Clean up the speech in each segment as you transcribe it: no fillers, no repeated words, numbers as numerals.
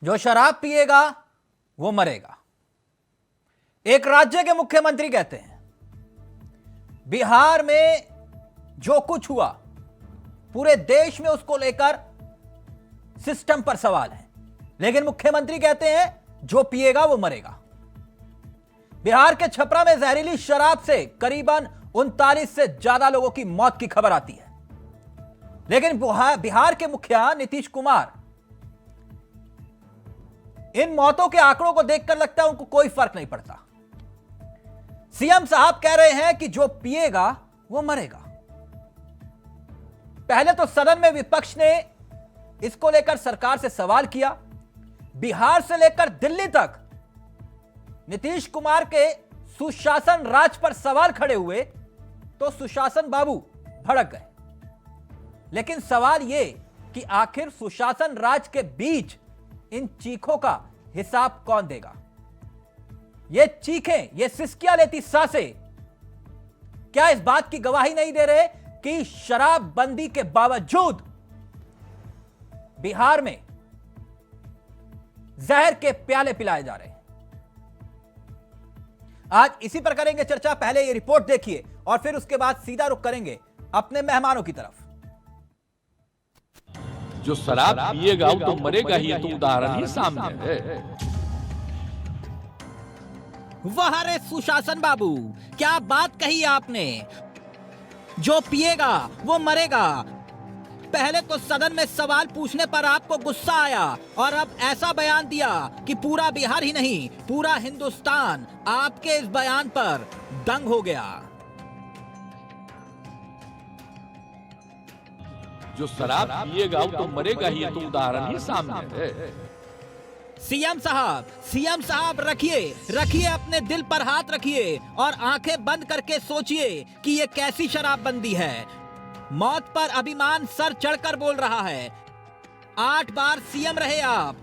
जो शराब पिएगा वो मरेगा। एक राज्य के मुख्यमंत्री कहते हैं बिहार में जो कुछ हुआ पूरे देश में उसको लेकर सिस्टम पर सवाल है, लेकिन मुख्यमंत्री कहते हैं जो पिएगा वो मरेगा। बिहार के छपरा में जहरीली शराब से करीबन 39 से ज्यादा लोगों की मौत की खबर आती है, लेकिन बिहार के मुखिया नीतीश कुमार इन मौतों के आंकड़ों को देखकर लगता है उनको कोई फर्क नहीं पड़ता। सीएम साहब कह रहे हैं कि जो पिएगा वो मरेगा। पहले तो सदन में विपक्ष ने इसको लेकर सरकार से सवाल किया। बिहार से लेकर दिल्ली तक नीतीश कुमार के सुशासन राज पर सवाल खड़े हुए तो सुशासन बाबू भड़क गए। लेकिन सवाल यह कि आखिर सुशासन राज के बीच इन चीखों का हिसाब कौन देगा? ये चीखें, ये सिसकियां लेती सांसें क्या इस बात की गवाही नहीं दे रहे कि शराबबंदी के बावजूद बिहार में जहर के प्याले पिलाए जा रहे हैं? आज इसी पर करेंगे चर्चा। पहले ये रिपोर्ट देखिए और फिर उसके बाद सीधा रुख करेंगे अपने मेहमानों की तरफ। जो शराब पिएगा वो तो मरेगा ही, तो उदाहरण ही सामने है। वाह रे सुशासन बाबू, क्या बात कही आपने। जो पिएगा वो मरेगा। पहले तो सदन में सवाल पूछने पर आपको गुस्सा आया और अब ऐसा बयान दिया कि पूरा बिहार ही नहीं पूरा हिंदुस्तान आपके इस बयान पर दंग हो गया। जो शराब पिएगा वो तो मरेगा ही, तो उदाहरण ही सामने है। सीएम साहब रखिए अपने दिल पर हाथ रखिए और आंखें बंद करके सोचिए कि ये कैसी शराबबंदी है। मौत पर अभिमान सर चढ़कर बोल रहा है। 8 बार सीएम रहे आप,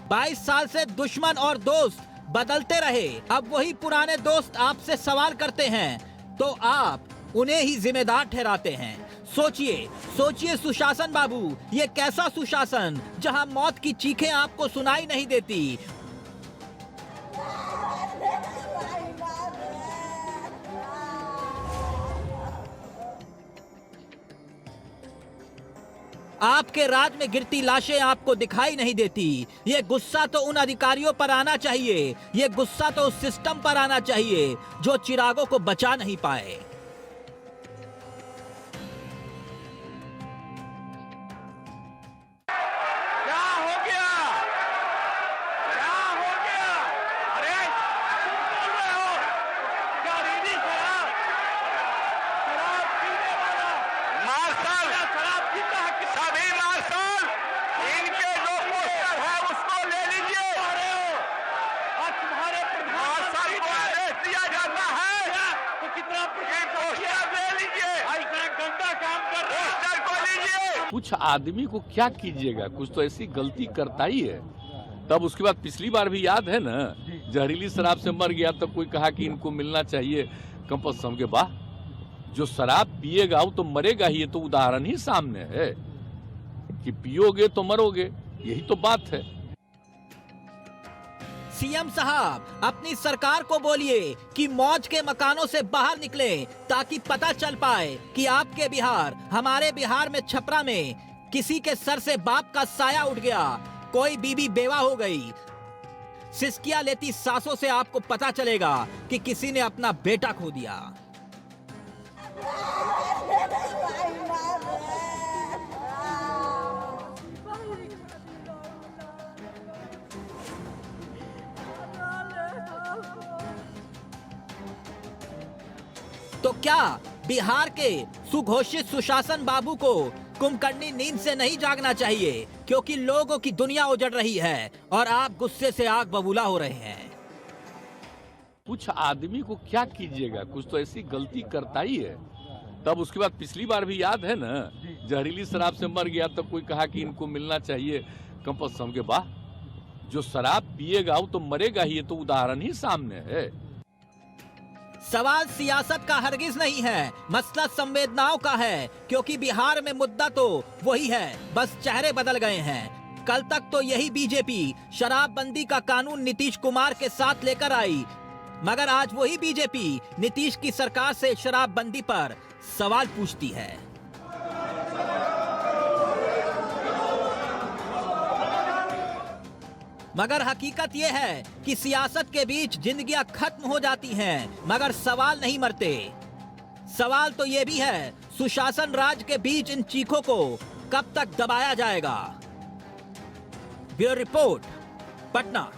22 साल से दुश्मन और दोस्त बदलते रहे। अब वही पुराने दोस्त आपसे सवाल करते हैं तो आप उन्हें ही जिम्मेदार ठहराते हैं। सोचिए सुशासन बाबू, ये कैसा सुशासन जहां मौत की चीखें आपको सुनाई नहीं देती। आपके राज में गिरती लाशें आपको दिखाई नहीं देती। ये गुस्सा तो उन अधिकारियों पर आना चाहिए, ये गुस्सा तो उस सिस्टम पर आना चाहिए जो चिरागों को बचा नहीं पाए। कुछ आदमी को क्या कीजिएगा, कुछ तो ऐसी गलती करता ही है। तब उसके बाद पिछली बार भी याद है ना, जहरीली शराब से मर गया तब कोई कहा कि इनको मिलना चाहिए कंपल्सन के बाद। जो शराब पिएगा वो तो मरेगा ही, तो उदाहरण ही सामने है कि पियोगे तो मरोगे, यही तो बात है। सीएम साहब अपनी सरकार को बोलिए कि मौज के मकानों से बाहर निकले ताकि पता चल पाए कि आपके बिहार, हमारे बिहार में छपरा में किसी के सर से बाप का साया उठ गया, कोई बीबी बेवा हो गई। सिसकियां लेती सांसों से आपको पता चलेगा कि किसी ने अपना बेटा खो दिया। तो क्या बिहार के सुघोषित सुशासन बाबू को कुंभकर्णी नींद से नहीं जागना चाहिए? क्योंकि लोगों की दुनिया उजड़ रही है और आप गुस्से से आग बबूला हो रहे हैं। कुछ आदमी को क्या कीजिएगा, कुछ तो ऐसी गलती करता ही है। तब उसके बाद पिछली बार भी याद है ना, जहरीली शराब से मर गया तब कोई कहा कि इनको मिलना चाहिए कंपल्सन के बाद। जो शराब पिएगा वो तो मरेगा ही, तो उदाहरण ही सामने है। सवाल सियासत का हरगिज नहीं है, मसला संवेदनाओं का है। क्योंकि बिहार में मुद्दा तो वही है, बस चेहरे बदल गए हैं। कल तक तो यही बीजेपी शराबबंदी का कानून नीतीश कुमार के साथ लेकर आई, मगर आज वही बीजेपी नीतीश की सरकार से शराबबंदी पर सवाल पूछती है। मगर हकीकत यह है कि सियासत के बीच जिंदगियां खत्म हो जाती हैं, मगर सवाल नहीं मरते। सवाल तो यह भी है, सुशासन राज के बीच इन चीखों को कब तक दबाया जाएगा। Bureau report, Patna.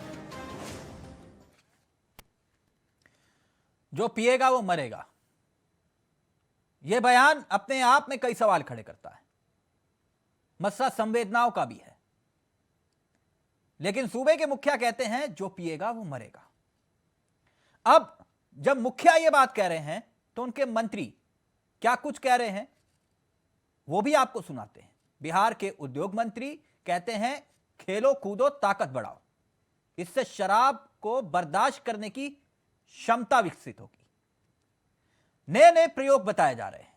जो पिएगा वो मरेगा, यह बयान अपने आप में कई सवाल खड़े करता है, मसला संवेदनाओं का भी है। लेकिन सूबे के मुखिया कहते हैं जो पिएगा वो मरेगा। अब जब मुखिया ये बात कह रहे हैं तो उनके मंत्री क्या कुछ कह रहे हैं वो भी आपको सुनाते हैं। बिहार के उद्योग मंत्री कहते हैं खेलो कूदो ताकत बढ़ाओ, इससे शराब को बर्दाश्त करने की क्षमता विकसित होगी। नए नए प्रयोग बताए जा रहे हैं।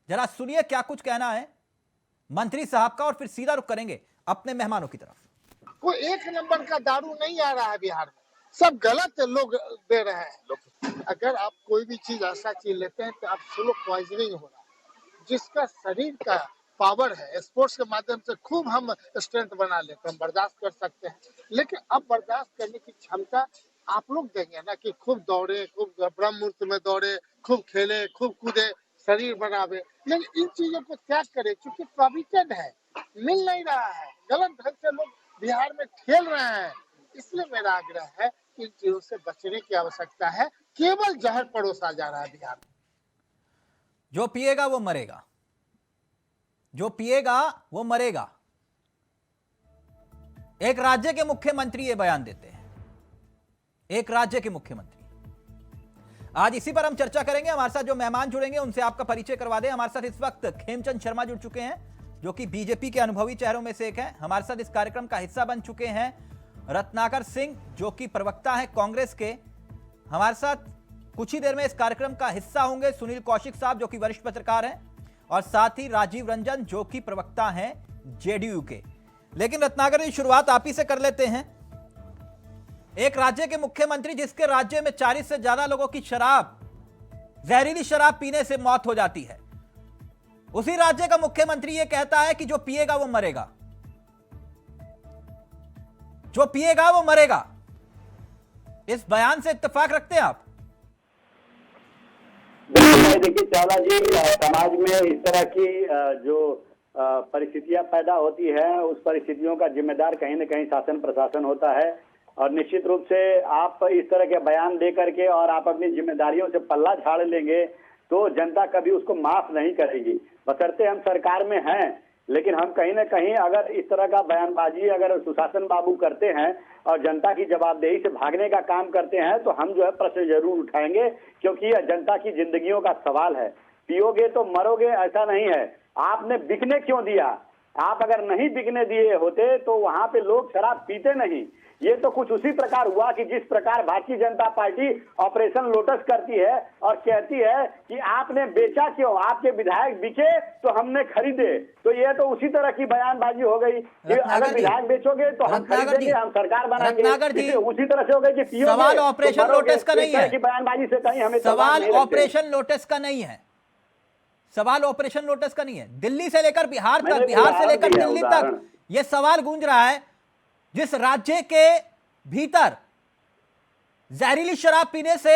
जरा सुनिए क्या कुछ कहना है मंत्री साहब का, और फिर सीधा रुख करेंगे अपने मेहमानों की तरफ। कोई एक नंबर का दारू नहीं आ रहा है बिहार में, सब गलत लोग दे रहे हैं। अगर आप कोई भी चीज ऐसा चीज लेते हैं तो आप स्लो पॉइजनिंग हो रहा है। जिसका शरीर का पावर है, स्पोर्ट्स के माध्यम से खूब हम स्ट्रेंथ बना लेते हैं, हम बर्दाश्त कर सकते हैं। लेकिन अब बर्दाश्त करने की क्षमता आप लोग देंगे ना, कि खूब दौड़े, खूब ब्रह्म मुहूर्त में दौड़े, खूब खेले, खूब कूदे, शरीर बनावे। लेकिन इन चीजों को त्याग करें, क्योंकि प्रोविजन है, मिल नहीं रहा है, गलत ढंग से लोग बिहार में खेल रहे हैं। इसलिए मेरा आग्रह है कि इन चीजों से बचने की आवश्यकता है। केवल जहर परोसा जा रहा है बिहार में। जो पिएगा वो मरेगा, जो पिएगा वो मरेगा। एक राज्य के मुख्यमंत्री ये बयान देते हैं, एक राज्य के मुख्यमंत्री। आज इसी पर हम चर्चा करेंगे। हमारे साथ जो मेहमान जुड़ेंगे उनसे आपका परिचय करवा दें। हमारे साथ इस वक्त खेमचंद शर्मा जुड़ चुके हैं, जो कि बीजेपी के अनुभवी चेहरों में से एक है। हमारे साथ इस कार्यक्रम का हिस्सा बन चुके हैं रत्नाकर सिंह, जो कि प्रवक्ता हैं कांग्रेस के। हमारे साथ कुछ ही देर में इस कार्यक्रम का हिस्सा होंगे सुनील कौशिक साहब, जो कि वरिष्ठ पत्रकार हैं, और साथ ही राजीव रंजन, जो कि प्रवक्ता हैं जेडीयू के। लेकिन रत्नाकर जी, शुरुआत आप ही से कर लेते हैं। एक राज्य के मुख्यमंत्री जिसके राज्य में 40 से ज्यादा लोगों की शराब, जहरीली शराब पीने से मौत हो जाती है, उसी राज्य का मुख्यमंत्री यह कहता है कि जो पिएगा वो मरेगा, जो पिएगा वो मरेगा। इस बयान से इत्तेफाक रखते हैं आप? देखिए चावला जी, समाज में इस तरह की जो परिस्थितियां पैदा होती है, उस परिस्थितियों का जिम्मेदार कहीं न कहीं शासन प्रशासन होता है। और निश्चित रूप से आप इस तरह के बयान दे करके और आप अपनी जिम्मेदारियों से पल्ला झाड़ लेंगे तो जनता कभी उसको माफ नहीं करेगी। बशर्ते हम सरकार में हैं, लेकिन हम कहीं न कहीं अगर इस तरह का बयानबाजी अगर सुशासन बाबू करते हैं और जनता की जवाबदेही से भागने का काम करते हैं तो हम जो है प्रश्न जरूर उठाएंगे, क्योंकि यह जनता की जिंदगियों का सवाल है। पियोगे तो मरोगे ऐसा नहीं है। आपने बिकने क्यों दिया? आप अगर नहीं बिकने दिए होते तो वहां पे लोग शराब पीते नहीं। ये तो कुछ उसी प्रकार हुआ कि जिस प्रकार Bharatiya Janata party operation lotus करती है और कहती है कि आपने बेचा क्यों, आपके विधायक बिके तो हमने खरीदे। तो ये तो उसी तरह की बयानबाजी हो गई कि अगर विधायक बेचोगे तो हम खरीदेंगे, हम सरकार बनाएंगे। उसी तरह से हो गई कि सवाल ऑपरेशन लोटस का नहीं है, बयानबाजी से कहीं हमें सवाल ऑपरेशन लोटस का नहीं है, सवाल ऑपरेशन लोटस का नहीं है। दिल्ली से लेकर बिहार तक, बिहार से लेकर दिल्ली तक यह सवाल गूंज रहा है, जिस राज्य के भीतर जहरीली शराब पीने से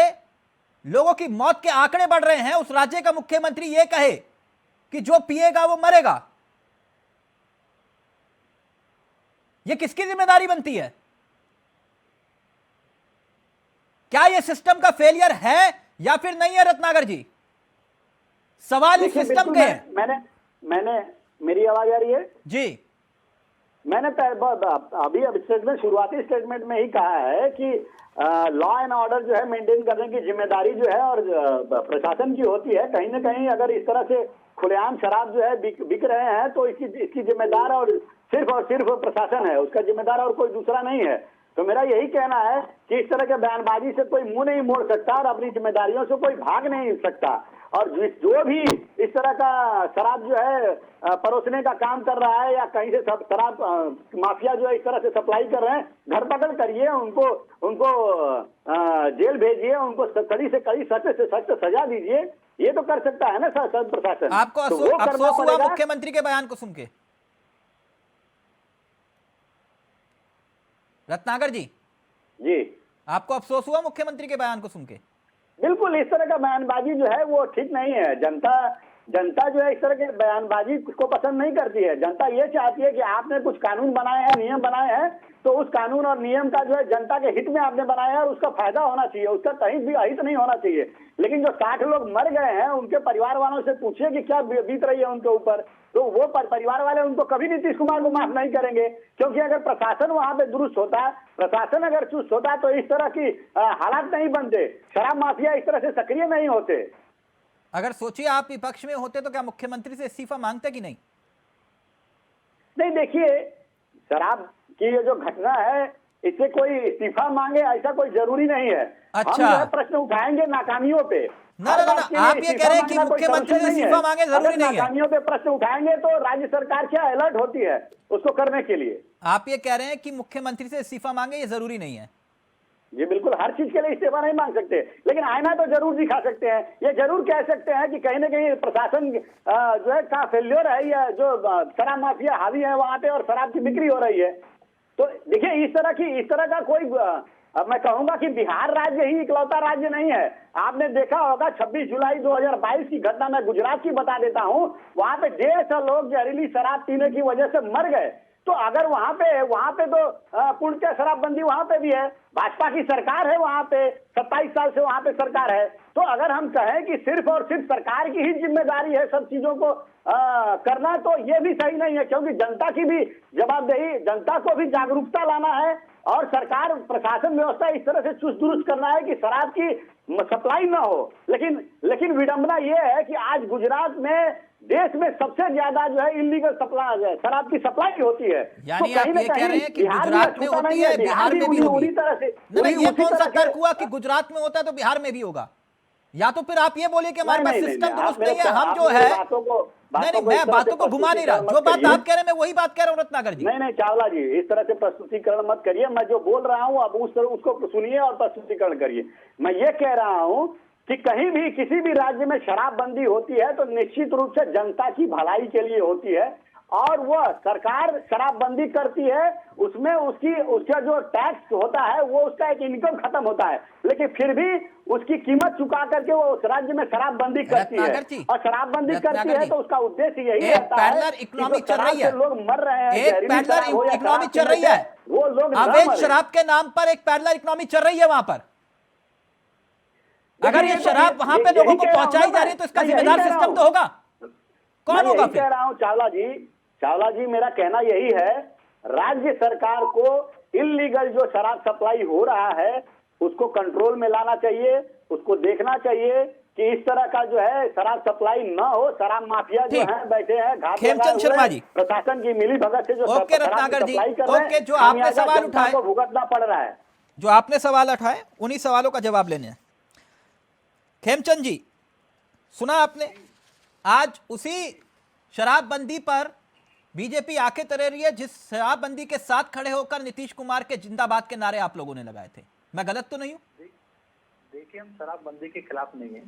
लोगों की मौत के आंकड़े बढ़ रहे हैं, उस राज्य का मुख्यमंत्री यह कहे कि जो पिएगा वो मरेगा। यह किसकी जिम्मेदारी बनती है? क्या यह सिस्टम का फेलियर है या फिर नहीं है? रत्नाकर जी, सवाल इस सिस्टम के है। मैंने मेरी आवाज आ रही है जी? मैंने अभी स्टेटमेंट, शुरुआती स्टेटमेंट में ही कहा है कि लॉ एंड ऑर्डर जो है मेंटेन करने की जिम्मेदारी जो है और प्रशासन की होती है। कहीं ना कहीं अगर इस तरह से खुलेआम शराब जो है बिक रहे हैं तो इसकी जिम्मेदार और सिर्फ प्रशासन है, उसका जिम्मेदार और कोई दूसरा नहीं है। तो मेरा यही कहना है कि इस तरह के बयानबाजी से कोई मुंह नहीं मोड़ सकता और अपनी जिम्मेदारियों से कोई भाग नहीं सकता। और जो भी इस तरह का शराब जो है परोसने का काम कर रहा है या कहीं से शराब माफिया जो है इस तरह से सप्लाई कर रहे हैं, धरपकड़ करिए उनको, उनको जेल भेजिए, उनको कड़ी से कड़ी, सख्त से सख्त सजा दीजिए। ये तो कर सकता है ना सर प्रशासन। आपको तो वो करना अफसोस हुआ पड़ेगा। मुख्यमंत्री के बयान को सुन के? रत्नाकर जी जी आपको अफसोस हुआ मुख्यमंत्री के बयान को सुन के? बिल्कुल, इस तरह का बयानबाजी जो है वो ठीक नहीं है। जनता जो है इस तरह के बयानबाजी को पसंद नहीं करती है। जनता ये चाहती है कि आपने कुछ कानून बनाए हैं, नियम बनाए हैं, तो उस कानून और नियम का जो है जनता के हित में आपने बनाया है और उसका फायदा होना चाहिए, उसका कहीं भी अहित नहीं होना चाहिए। लेकिन जो 60 लोग मर गए हैं, उनके परिवार वालों से पूछिए कि क्या बीत रही है उनके ऊपर, तो वो परिवार वाले उनको कभी नीतीश कुमार को माफ नहीं करेंगे। क्योंकि अगर प्रशासन वहां पे दुरुस्त होता, प्रशासन अगर चुस्त होता, तो इस तरह की हालात नहीं बनते, शराब माफिया इस तरह से सक्रिय नहीं होते। अगर सोचिए आप विपक्ष में होते तो क्या मुख्यमंत्री से इस्तीफा मांगते कि नहीं? नहीं, देखिए, शराब की ये जो घटना है, इससे कोई इस्तीफा मांगे ऐसा कोई जरूरी नहीं है। अच्छा। हम जो है प्रश्न उठाएंगे नाकामियों पे। ना, आप ये कह रहे हैं कि मुख्यमंत्री से इस्तीफा मांगे जरूरी नहीं है। नाकामियों पे प्रश्न उठाएंगे तो राज्य सरकार क्या अलर्ट होती है उसको करने के लिए। आप ये कह रहे हैं कि मुख्यमंत्री से इस्तीफा मांगे ये जरूरी नहीं है? जी बिल्कुल, हर चीज के लिए इस्तीफा नहीं मांग सकते, लेकिन आईना तो जरूर दिखा सकते हैं। ये जरूर कह सकते हैं कि कहीं ना कहीं प्रशासन जो है का फेल्योर है, या जो शराब माफिया हावी है वहां पे और शराब की बिक्री हो रही है। तो देखिए, इस तरह का कोई मैं कहूंगा कि बिहार राज्य ही इकलौता राज्य नहीं है। आपने देखा होगा 26 जुलाई 2022 की घटना, मैं गुजरात की बता देता हूं, वहां पे 150 लोग जहरीली शराब पीने की वजह से मर गए। तो अगर वहां पे तो पूर्णतः शराबबंदी वहां पे भी है, भाजपा की सरकार है वहां पे, 27 साल से वहां पे सरकार है। तो अगर हम कहें कि सिर्फ और सिर्फ सरकार की ही जिम्मेदारी है सब चीजों को करना, तो ये भी सही नहीं है। क्योंकि जनता की भी जवाबदेही, जनता को भी जागरूकता लाना है और सरकार प्रशासन व्यवस्था इस तरह से चुस्त दुरुस्त करना है कि शराब की सप्लाई ना हो। लेकिन विडंबना ये है कि आज गुजरात में देश में सबसे ज्यादा जो है इलीगल सप्लाई, शराब की सप्लाई होती है। यानी तो आप ये कह रहे हैं कि गुजरात में होती है, बिहार में भी होगी? नहीं, ये कौन सा तर्क हुआ कि गुजरात में होता है तो बिहार में भी होगा? या तो फिर आप ये बोलिए कि हमारे पास सिस्टम दुरुस्त नहीं है, हम जो है। नहीं, मैं बातों को घुमा नहीं रहा, जो बात आप कह रहे हैं मैं वही बात कह रहा हूँ रत्नाकर जी। नहीं चावला जी, इस तरह से प्रस्तुतिकरण मत करिए। मैं जो बोल रहा हूँ अब उसको सुनिए और प्रस्तुतिकरण करिए। मैं ये कह रहा हूँ कि कहीं भी किसी भी राज्य में शराबबंदी होती है तो निश्चित रूप से जनता की भलाई के लिए होती है, और वह सरकार शराबबंदी करती है, उसमें उसका जो टैक्स होता है वो उसका एक इनकम खत्म होता है, लेकिन फिर भी उसकी कीमत चुका करके वो उस राज्य में शराबबंदी करती है। और शराबबंदी करती है तो उसका उद्देश्य यही रहता है पैरेलल इकोनॉमी चल रही है, लोग मर रहे हैं, एक पैरेलल इकोनॉमी चल रही है, वो लोग अवैध शराब के नाम पर एक पैरेलल इकोनॉमी चल रही है वहां पर। अगर ये शराब वहां पे लोगों को पहुंचाई जा रही है तो इसका जिम्मेदार सिस्टम तो होगा। कौन होगा फिर? कह रहा हूं चावला जी, मेरा कहना यही है, राज्य सरकार को इलीगल जो शराब सप्लाई हो रहा है उसको कंट्रोल में लाना चाहिए, उसको देखना चाहिए कि इस तरह का जो है शराब सप्लाई ना हो। शराब माफिया जो है बैठे हैं घाट खेमचंद शर्मा जी, प्रशासन की मिली भगत से जो ओके रत्नाकर जी, ओके, जो आपने सवाल उठाए को भुगतना पड़ रहा है, जो आपने सवाल उठाए उन्हीं सवालों का जवाब लेने हैं। खेमचंद जी, सुना आपने, आज उसी शराबबंदी पर बीजेपी आंखें तरे रही है जिस शराबबंदी के साथ खड़े होकर नीतीश कुमार के जिंदाबाद के नारे आप लोगों ने लगाए थे। मैं गलत तो नहीं हूं? देखिए, हम शराबबंदी के खिलाफ नहीं है,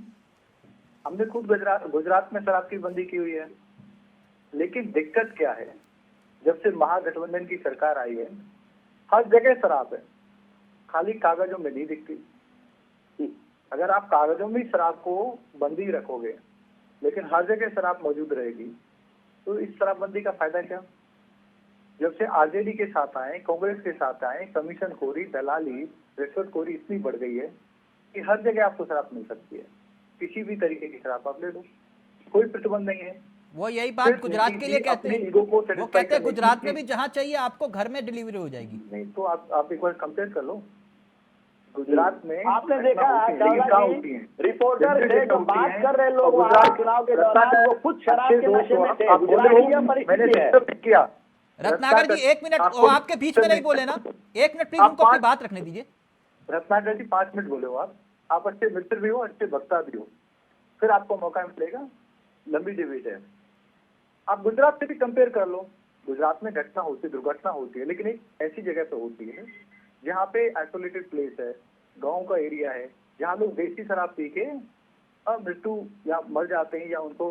हमने खुद गुजरात में शराब की बंदी की हुई है। लेकिन दिक्कत क्या है, जब से महागठबंधन की सरकार आई है हर जगह शराब है, खाली कागजों में नहीं दिखती। अगर आप कागजों में शराब को बंदी रखोगे लेकिन हर जगह शराब मौजूद रहेगी तो इस शराबबंदी का फायदा क्या? जब से आरजेडी के साथ आए, कांग्रेस के साथ आए, कमीशन खोरी, दलाली, रिश्वतखोरी इतनी बढ़ गई है कि हर जगह आपको शराब मिल सकती है। किसी भी तरीके की शराब आप ले लो, कोई प्रतिबंध नहीं है। वो यही बात गुजरात के लिए कहते हैं, वो कहते हैं गुजरात में भी जहां चाहिए आपको घर में डिलीवरी हो जाएगी। नहीं तो आप एक बार कंपेयर कर लो, गुजरात में आपने देखा रिपोर्टर से बात कर रहे लोग चुनाव के दौरान वो खुद शराब के नशे में थे। रत्नाकर जी 1 मिनट, वो आपके बीच में नहीं बोले ना, 1 मिनट प्लीज उनको अपनी बात रखने दीजिए। रत्नाकर जी 5 मिनट बोले हो आप अच्छे मित्र भी हो, अच्छे वक्ता भी हो। फिर आपको मौका मिलेगा। लंबी डिबेट है। आप गुजरात से भी कंपेयर कर लो, गुजरात में घटना होती है, दुर्घटना होती है, लेकिन एक ऐसी जगह पे होती है जहाँ पे आइसोलेटेड प्लेस है, गांव का एरिया है, जहाँ लोग देसी शराब पी के मृत्यु या मर जाते हैं या उनको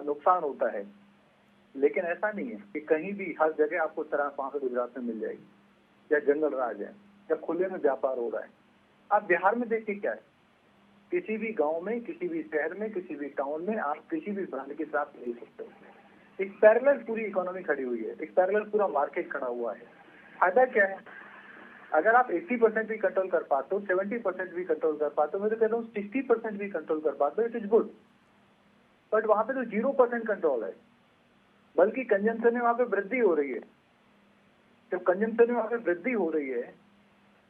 नुकसान होता है। लेकिन ऐसा नहीं है कि कहीं भी हर जगह आपको शराब वहां पे गुजरात में मिल जाएगी, या जंगल राज है, या खुले में व्यापार हो रहा है। आप बिहार में देखिए क्या है, किसी भी गांव में, किसी भी शहर में, किसी भी टाउन में आप किसी भी ब्रांड की शराब ले सकते हो। एक पैरेलल पूरी इकोनॉमी खड़ी हुई है, एक पैरेलल पूरा मार्केट खड़ा हुआ है। फायदा क्या है? अगर आप 80% भी कंट्रोल कर पाते हो, 70% भी कंट्रोल कर पाते हो, मैं तो कहता हूँ 60% भी कंट्रोल कर पाते हो, इट इज गुड। बट वहां पे तो 0% कंट्रोल है, बल्कि कंजम्पशन में वहां पे वृद्धि हो रही है। जब कंजम्पशन में वहां पे वृद्धि हो रही है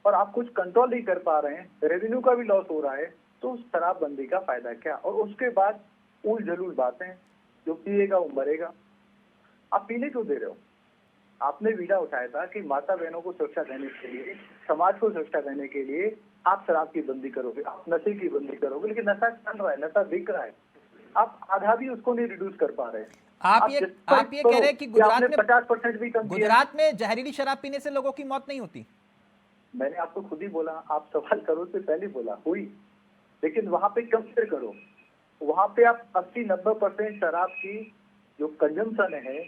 और आप कुछ कंट्रोल नहीं कर पा रहे हैं, रेवेन्यू का भी लॉस हो रहा है, तो शराबबंदी का फायदा क्या? और उसके बाद उल जलूल बातें, जो पिएगा वो मरेगा। आप पीने क्यों दे रहे हो? आपने बीड़ा उठाया था कि माता बहनों को सुरक्षा देने के लिए, समाज को सुरक्षा देने के लिए आप शराब की बंदी करोगे, आप नशे की बंदी करोगे, लेकिन नशा चल रहा है, नशा बिक रहा है, आप आधा भी उसको नहीं रिड्यूस कर पा रहे हैं। आप ये कह रहे हैं कि गुजरात में 50% भी कम, गुजरात में जहरीली शराब पीने से लोगों की मौत नहीं होती? मैंने आपको खुद ही बोला, आप सवाल करो से पहले बोला हुई, लेकिन वहां पे कंपेयर करो, वहां पे आप 80-90% शराब की जो कंजम्पशन है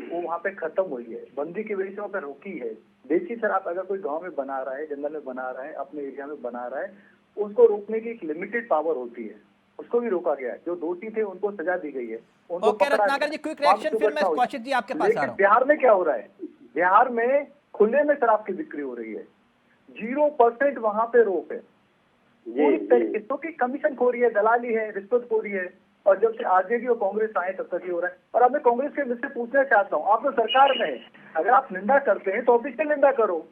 वो वहां पे खत्म हुई है, बंदी की वजह से वहां पे रोकी है। देसी शराब अगर कोई गांव में बना रहा है, जंगल में बना रहा है, अपने एरिया में बना रहा है, उसको रोकने की एक लिमिटेड पावर होती है, उसको भी रोका गया है। जो दोषी थे उनको सजा दी गई है, उनको ओके रत्नाकर जी, क्विक रिएक्शन, फिर मैं कौशिक जी आपके पास आ रहा हूं। बिहार में क्या हो रहा है? बिहार में खुले में शराब की बिक्री हो रही है, 0% वहां पे रोक है। पूरी तरीके की कमीशन खोरी है, दलाली है, रिश्वतखोरी है, और जब से आरजेडी और कांग्रेस आए तब तक ही हो रहा है। और अब मैं कांग्रेस के मुझसे पूछना चाहता हूँ, आप तो सरकार में है, अगर आप निंदा करते हैं तो ऑफिशियल निंदा करो,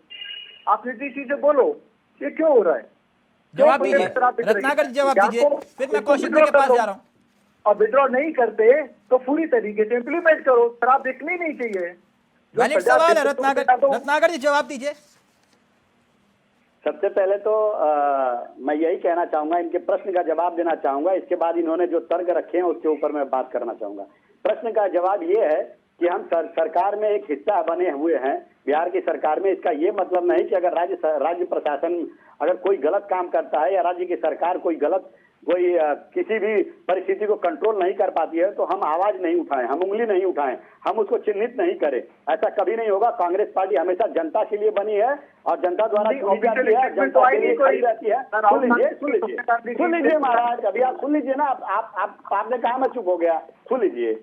आप नीतीश जी से बोलो ये क्यों हो रहा है? जवाब दीजिए रत्नाकर जी, जवाब दीजिए, फिर मैं कौशिक जी के पास जा रहा हूँ। और विड्रॉ नहीं करते तो पूरी तरीके से इम्प्लीमेंट करो, शराब बिकनी नहीं चाहिए। वैलिड सवाल है रत्नाकर जी, जवाब दीजिए। सबसे पहले तो मैं यही कहना चाहूंगा, इनके प्रश्न का जवाब देना चाहूंगा, इसके बाद इन्होंने जो तर्क रखे हैं उसके ऊपर मैं बात करना चाहूंगा। प्रश्न का जवाब ये है कि हम सरकार में एक हिस्सा बने हुए हैं, बिहार की सरकार में। इसका ये मतलब नहीं कि अगर राज्य प्रशासन अगर कोई गलत काम करता है या राज्य की सरकार कोई किसी भी परिस्थिति को कंट्रोल नहीं कर पाती है तो हम आवाज नहीं उठाएं, हम उंगली नहीं उठाएं, हम उसको चिन्हित नहीं करें। ऐसा कभी नहीं होगा। कांग्रेस पार्टी हमेशा जनता के लिए बनी है और जनता द्वारा चुनी जाती है, जनता के लिए खड़ी रहती है। सुन लीजिए महाराज, अभी आप सुन लीजिए ना, आपने कहा मैं चुप हो गया, सुन लीजिए।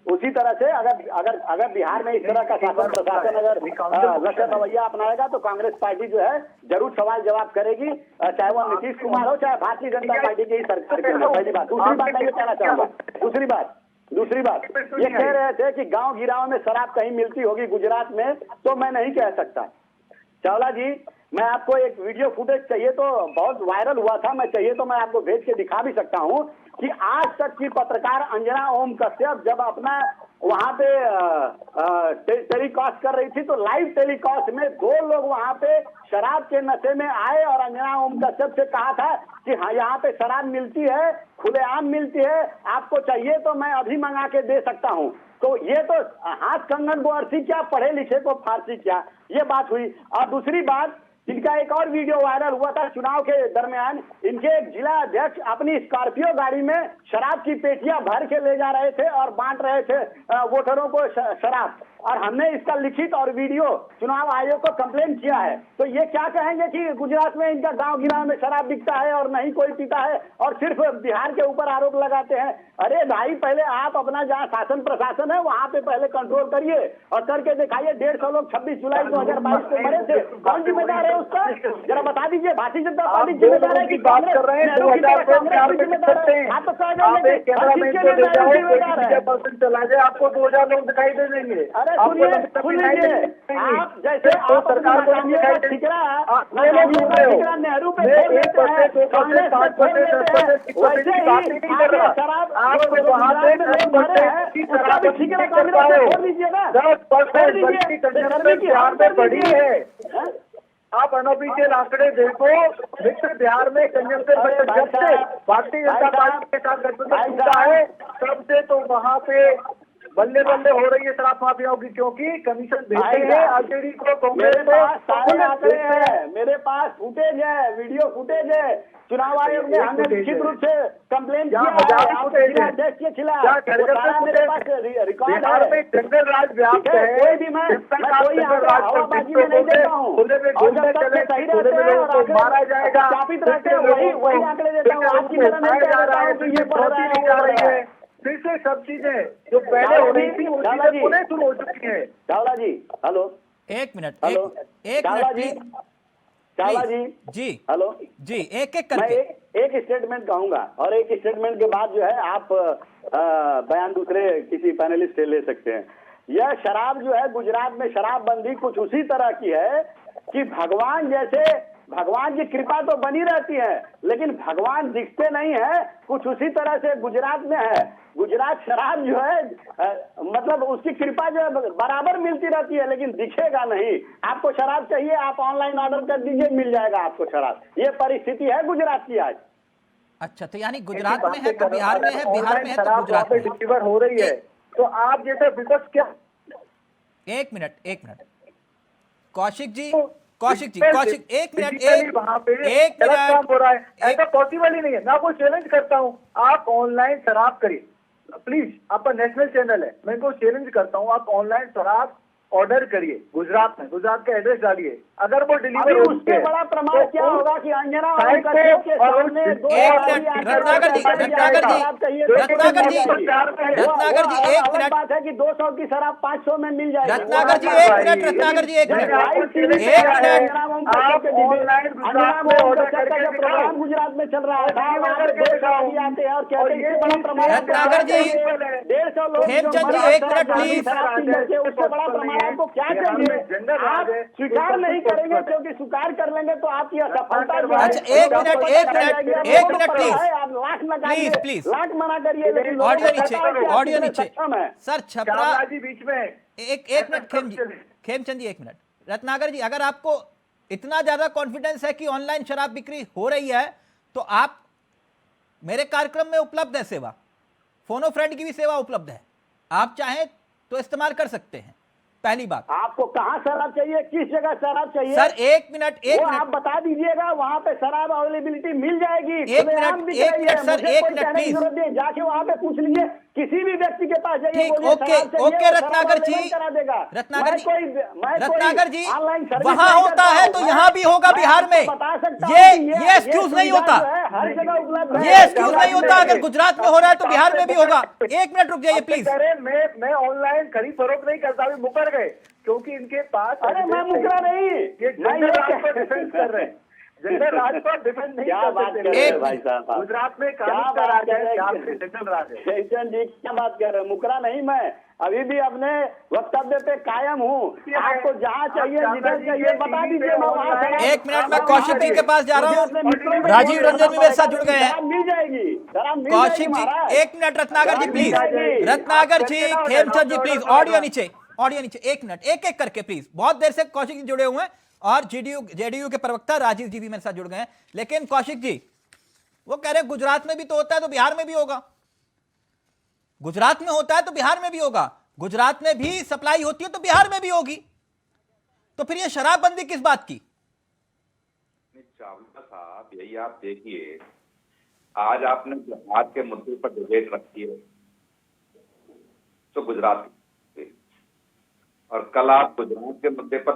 उसी तरह से अगर बिहार में इस तरह का शासन प्रशासन अगर लक्ष्य रवैया अपनाएगा तो कांग्रेस पार्टी जो है जरूर सवाल जवाब करेगी, चाहे वो नीतीश कुमार हो चाहे भारतीय जनता पार्टी की सरकार की हो। पहली बात। दूसरी बात मैं ये कहना चाहूंगा, दूसरी बात ये कह रहे थे कि गांव गिराव में शराब कहीं मिलती होगी गुजरात में, तो मैं नहीं कह सकता। चावला जी, मैं आपको एक वीडियो फुटेज चाहिए तो बहुत वायरल हुआ था, मैं चाहिए तो मैं आपको भेज के दिखा भी सकता हूं कि आज तक की पत्रकार अंजना ओम कश्यप जब अपना वहां पे टेलीकास्ट कर रही थी तो लाइव टेलीकास्ट में 2 लोग वहां पे शराब के नशे में आए और अंजना ओम कश्यप से कहा था कि हाँ यहाँ पे शराब मिलती है, खुलेआम मिलती है, आपको चाहिए तो मैं अभी मंगा के दे सकता हूँ। तो ये तो हाथ कंगन को अर्थी क्या, पढ़े लिखे को फारसी क्या, ये बात हुई। और दूसरी बात, इनका एक और वीडियो वायरल हुआ था चुनाव के दरमियान, इनके एक जिला अध्यक्ष अपनी स्कॉर्पियो गाड़ी में शराब की पेटियां भर के ले जा रहे थे और बांट रहे थे वोटरों को शराब। और हमने इसका लिखित और वीडियो चुनाव आयोग को कंप्लेन किया है। तो ये क्या कहेंगे कि गुजरात में इनका गांव गिराव में शराब बिकता है और नहीं कोई पीता है और सिर्फ बिहार के ऊपर आरोप लगाते हैं। अरे भाई, पहले आप अपना जहाँ शासन प्रशासन है वहां पे पहले कंट्रोल करिए और करके दिखाइए। 150 लोग 26 जुलाई 2022 को मरे थे, कौन जिम्मेदार है उसका? जरा बता दीजिए। भारतीय जनता पार्टी जिम्मेदार है कि बात कर रहे हैं? 2004 जिम्मेदार है। आप चला जाए, आपको 2000 लोग दिखाई दे देंगे। अरे सुनिए, आप जैसे आप सरकार को नेहरू पे आप अनऑफिशियल आंकड़े देखो, मित्र बिहार में कंजम्पशन जब से भारतीय जनता पार्टी के साथ गठबंधन टूटा है तब से तो वहाँ पे बल्ले बल्ले हो रही है शराब माफियाओं की, क्योंकि कमीशन देते हैं आरजेडी को, कांग्रेस को। सारे आंकड़े हैं मेरे पास, फुटेज है, वीडियो फुटेज है। चुनाव आयोग ने हमें निश्चित रूप से कंप्लेन किया है अध्यक्ष के खिलाफ, मेरे पास रिकॉर्ड बिहार में जंगल राज व्याप्त है। कोई भी मैं कोई हवाबाजी में नहीं देता हूँ, और जब तक सही रहते हैं और मारा जाएगा, स्थापित रहते हैं वही आंकड़े देता हूँ। आपकी तरह नहीं कह रहा हूँ कि ये बढ़ रहा है। फिर से सब चीजें जो पहले हो रही थी वो चीजें पुनः शुरू हो चुकी है। चावला जी हेलो, एक मिनट, हेलो एक मिनट चावला जी जी हेलो जी, एक एक मैं करके एक स्टेटमेंट कहूंगा और एक स्टेटमेंट के बाद जो है आप बयान दूसरे किसी पैनलिस्ट से ले सकते हैं। यह शराब जो है, गुजरात में शराबबंदी कुछ उसी तरह की है कि भगवान की कृपा तो बनी रहती है लेकिन भगवान दिखते नहीं है, कुछ उसी तरह से गुजरात में है। गुजरात शराब जो है मतलब उसकी कृपा जो है बराबर मिलती रहती है लेकिन दिखेगा नहीं। आपको शराब चाहिए, आप ऑनलाइन ऑर्डर कर दीजिए, मिल जाएगा आपको शराब। ये परिस्थिति है गुजरात की आज। अच्छा, तो यानी गुजरात में है तो बिहार में है, बिहार में है तो गुजरात में डिलीवर हो रही है। तो आप जैसे विपक्ष क्या, एक मिनट कौशिक जी, एक मिनट, वहाँ पे गलत काम हो रहा है, ऐसा पॉसिबल ही नहीं है। मैं कोई चैलेंज करता हूँ, आप ऑनलाइन शराब करिए प्लीज, आपका नेशनल चैनल है, मैं इनको चैलेंज करता हूँ, आप ऑनलाइन शराब ऑर्डर करिए गुजरात में, गुजरात का एड्रेस डालिए, अगर वो डिलीवर उसके बड़ा प्रमाण क्या होगा कि अंजना रत्नाकर जी एक मिनट, बात है कि 200 की शराब 500 में मिल जाएगी। रत्नाकर जी एक मिनट, प्रोग्राम गुजरात में चल रहा है, आते हैं और कहते हैं बड़ा प्रमाण। रत्नाकर जी 150 लोग, खेमचंद जी एक मिनट प्लीज, उससे बड़ा प्रमाण आपको क्या चाहिए? आप स्वीकार नहीं करेंगे क्योंकि स्वीकार कर लेंगे तो आपकी असफलता। अच्छा एक मिनट प्लीज, लाख मना करिए, ऑडियो नीचे सर, छपरा जी बीच में एक मिनट, खेमचंद जी एक मिनट। रत्नाकर जी, अगर आपको इतना ज्यादा कॉन्फिडेंस है कि ऑनलाइन शराब बिक्री हो रही है तो आप, मेरे कार्यक्रम में उपलब्ध है सेवा, फोनो फ्रेंड की भी सेवा उपलब्ध है, आप चाहें तो इस्तेमाल कर सकते हैं। पहली बात, आपको कहाँ शराब चाहिए, किस जगह शराब चाहिए? सर एक मिनट आप बता दीजिएगा, वहाँ पे शराब अवेलेबिलिटी मिल जाएगी। एक मिनट सर, एक मिनट प्लीज, जाके वहाँ पे पूछ लीजिए, किसी भी व्यक्ति के पास जाइए, ओके रत्नाकर जी, रत्नाकर जी वहाँ होता है तो यहाँ भी होगा बिहार में, ये एक्सक्यूज नहीं होता, हर जगह उपलब्ध है, ये एक्सक्यूज नहीं होता। अगर गुजरात में हो रहा है तो बिहार में भी होगा। एक मिनट रुक जाइए प्लीज। मैं ऑनलाइन खरीद फरोख्त नहीं करता, अभी मुकर गए क्योंकि इनके पास, अरे मैं मुकरा नहीं, ये जंगल राज पर डिफेंस कर रहे हैं, जंगल राज पर डिफेंस नहीं कर सकते भाई साहब। गुजरात में कानून का राज है, जंगल राज है। जी क्या बात कर रहे हैं? मुकरा नहीं, मैं अभी भी अपने वक्तव्य पे कायम हूँ। आपको जहाँ चाहिए, जिधर चाहिए बता दीजिए। एक मिनट, मैं कौशिक जी के पास जा रहा हूँ, राजीव रंजन भी मेरे साथ जुड़ गए हैं। मिल जाएगी कौशिक जी एक minute, Ratnakar ji please, Ratnakar ji, Khemchand ji please, audio नीचे, एक मिनट, एक करके प्लीज। बहुत देर से कौशिक जी जुड़े हुए हैं और जेडीयू के प्रवक्ता राजीव जी भी मेरे साथ जुड़ गए हैं। लेकिन कौशिक जी वो कह रहे हैं गुजरात में भी तो होता है तो बिहार में भी होगा, गुजरात में होता है तो बिहार में भी होगा, गुजरात में भी सप्लाई होती है तो बिहार में भी होगी, तो फिर ये शराबबंदी किस बात की? चावला साहब, यही आप देखिए, आज आपने गुजरात के मुद्दे पर डिबेट रखी है तो गुजरात के, और कल आप गुजरात के मुद्दे पर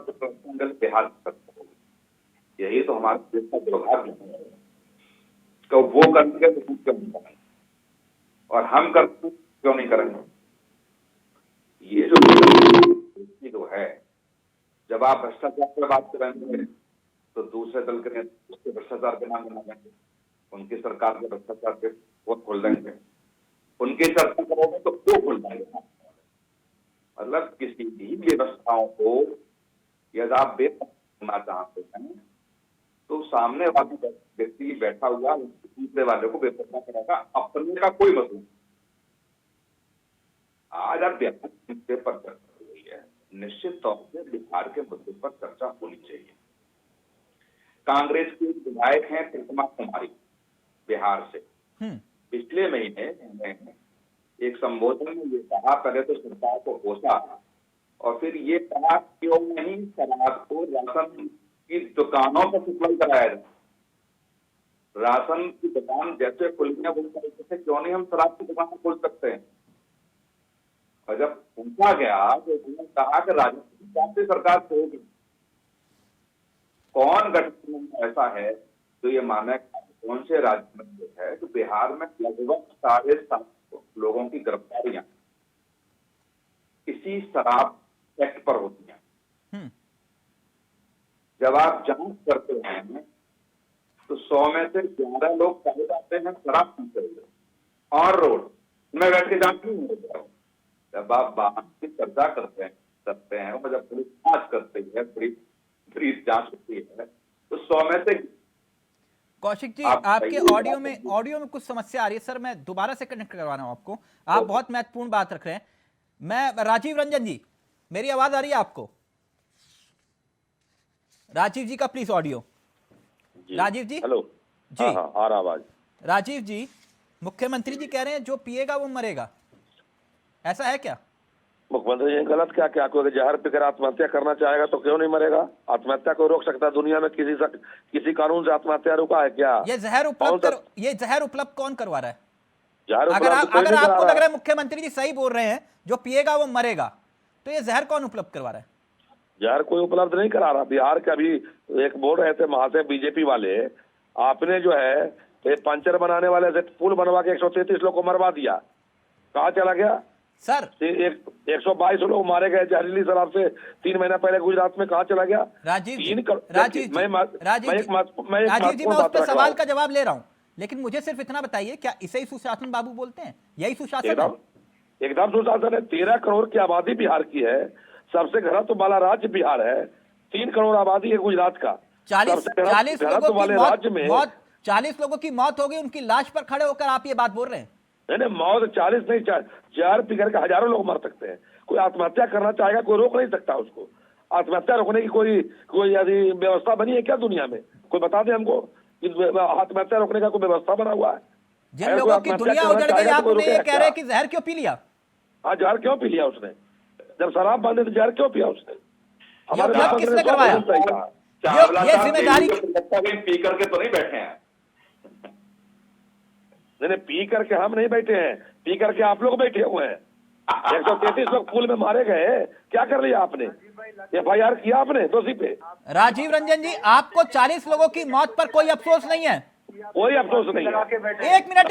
बिहार कर सकते हो। यही तो हमारे देश का दुर्भाग्य है, तो वो करेंगे तो क्यों नहीं करेंगे, और हम करते क्यों नहीं करेंगे? ये जो है, जब आप भ्रष्टाचार पर बात करेंगे तो दूसरे दल के उसके भ्रष्टाचार के नाम बना देंगे, उनकी सरकार के भ्रष्टाचार के वो खोल देंगे, उनकी चर्चा करोगे तो वो खोल देंगे। मतलब किसी भी व्यवस्थाओं को यदि आप बेतना चाहते हैं तो सामने वाले व्यक्ति बैठा हुआ दूसरे वाले को बेपरवाह करेगा, अपने का कोई मतलब नहीं। आज आप बिहार के मुद्दे पर चर्चा हो रही है, निश्चित तौर से बिहार के मुद्दे पर चर्चा होनी चाहिए। कांग्रेस की एक विधायक हैं प्रतिमा कुमारी, बिहार से। पिछले महीने उन्होंने एक संबोधन में ये कहा, पहले तो सरकार को कोसा और फिर ये कहा क्यों नहीं शराब को राशन की दुकानों पर सप्लाई कराया जाए। राशन की दुकान जैसे खुली है, वो तरीके से क्यों नहीं हम शराब की दुकान खोल सकते हैं। और जब पूछा गया तो उन्होंने कहा कि राजस्थान की सरकार से होगी। कौन गठबंधन ऐसा है जो ये माने, कौन से राज्य में है तो बिहार में लगभग 750 लोगों की गिरफ्तारियां इसी शराब एक्ट पर होती हैं। जब आप जांच करते हैं तो 100 में से 11 लोग पाए जाते हैं शराब पीते हुए ऑन रोड में बैठ के जांच नहीं होता। जब आप वाहन की चर्चा करते हैं और जब पुलिस जांच करती है, ब्रीफ जांच होती है, तो 100 में से कौशिक जी आपके ऑडियो में कुछ समस्या आ रही है सर, मैं दोबारा से कनेक्ट करवाना हूं आपको। आप बहुत महत्वपूर्ण बात रख रहे हैं। मैं राजीव रंजन जी, मेरी आवाज आ रही है आपको? राजीव जी का please audio. Rajiv ji, hello जी हाँ, आ रहा आवाज। राजीव जी, मुख्यमंत्री जी कह रहे हैं जो पिएगा वो मरेगा, ऐसा है क्या? मुख्यमंत्री जी गलत क्या क्या कोई जहर पीकर आत्महत्या करना चाहेगा तो क्यों नहीं मरेगा? आत्महत्या को रोक सकता है दुनिया में? किसी कानून से आत्महत्या रुका है क्या? ये जहर उपलब्ध कौन करवा रहा है? अगर आपको लग रहा है मुख्यमंत्री जी सही बोल रहे हैं जो पिएगा वो मरेगा, तो ये जहर कौन उपलब्ध करवा रहा है? जहर कोई उपलब्ध नहीं करा रहा। बिहार के अभी एक बोल रहे थे महाशय बीजेपी वाले, आपने जो है पंचर बनाने वाले से पुल बनवा के 133 लोग को मरवा दिया। कहाँ चला गया सर? 122 लोग मारे गए जहरीली शराब से 3 महीना पहले गुजरात में। कहाँ चला गया? राजीव जी, मैं उस पर सवाल का जवाब ले रहा हूँ, लेकिन मुझे सिर्फ इतना बताइए, क्या इसे ही सुशासन बाबू बोलते हैं? यही सुशासन है? एकदम सुशासन है। 13 करोड़ की आबादी बिहार की है, सबसे घनत्व वाला राज्य बिहार है। 3 करोड़ आबादी है गुजरात का। 40 लोगों की मौत हो गई, उनकी लाश पर खड़े होकर आप ये बात बोल रहे हैं? नहीं, मौत 40 नहीं, जहर पीकर के हजारों लोग मर सकते हैं। कोई आत्महत्या करना चाहेगा, कोई रोक नहीं सकता उसको। आत्महत्या रोकने की कोई यदि व्यवस्था बनी है क्या दुनिया में? कोई बता दे हमको, आत्महत्या रोकने का कोई व्यवस्था बना हुआ है? जिन लोगों की दुनिया उजड़ गई, आप उन्हें ये कह रहे हैं कि जहर क्यों पी लिया? हाँ, जहर क्यों पी लिया उसने? जब शराब बंद है तो जहर क्यों पिया उसने? हमारे किसने करवाया? ये जिम्मेदारी पी करके तो नहीं बैठे हैं। नहीं, पी करके हम नहीं बैठे हैं, पी करके आप लोग बैठे हुए हैं। 133 लोग पुल में मारे गए, क्या कर लिया आपने? FIR किया आपने दोषी पे? राजीव रंजन जी, आपको 40 लोगों की मौत पर कोई अफसोस नहीं है? कोई अफसोस नहीं है। एक मिनट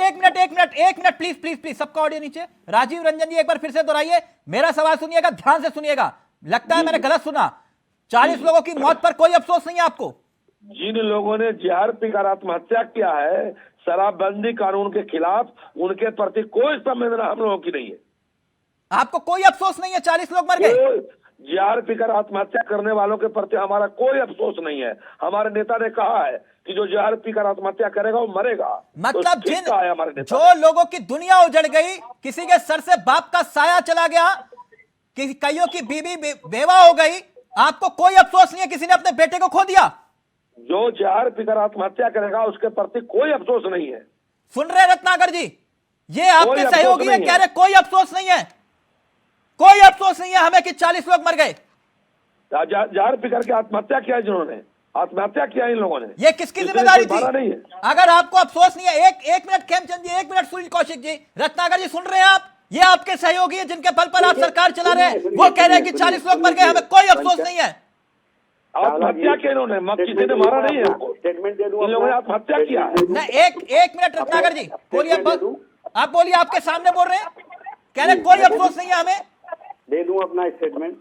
प्लीज, सबका ऑडियो नीचे। राजीव रंजन जी एक बार फिर से दोहराइए, मेरा सवाल सुनिएगा, ध्यान से सुनिएगा। लगता है मैंने गलत सुना। 40 लोगों की मौत पर कोई अफसोस नहीं है आपको? जिन लोगों ने जहर पीकर आत्महत्या किया है शराबबंदी कानून के खिलाफ, उनके प्रति कोई संवेदना हम लोगों की नहीं है। आपको कोई अफसोस नहीं है? 40 लोग मर गए। जहर पीकर आत्महत्या करने वालों के प्रति हमारा कोई अफसोस नहीं है। हमारे नेता ने कहा है कि जो जहर पीकर आत्महत्या करेगा वो मरेगा। मतलब जो लोगों की दुनिया उजड़ गई, किसी के सर से बाप का साया चला गया, कईयों की बीवी बेवा हो गई, आपको कोई अफसोस नहीं है? किसी ने अपने बेटे को खो दिया। जो जहर पीकर आत्महत्या करेगा उसके प्रति कोई अफसोस नहीं है। सुन रहे रत्नाकर जी, ये आपके सहयोगी है, कह रहे कोई अफसोस नहीं है, कोई अफसोस नहीं है हमें कि 40 लोग मर गए। जहर पीकर के आत्महत्या किया जिन्होंने, आत्महत्या किया इन लोगों ने, ये किसकी जिम्मेदारी थी? नहीं है। अगर आपको अफसोस नहीं है, एक मिनट खेमचंद जी, 1 मिनट सुनील कौशिक जी, रत्नाकर जी, सुन रहे हैं आप? ये आपके सहयोगी है जिनके बल पर आप सरकार चला रहे हैं, वो कह रहे हैं कि 40 लोग मर गए, हमें कोई अफसोस नहीं है। आत्महत्या किया इन्होंने, किसी ने मारा नहीं है। स्टेटमेंट दे दूं, इन लोगों ने आत्महत्या किया है। ना, एक मिनट रत्नाकर जी बोलिए, आप बोलिए, आपके सामने बोल रहे हैं, कह रहे कोई अफसोस नहीं है हमें। दे दूं अपना स्टेटमेंट।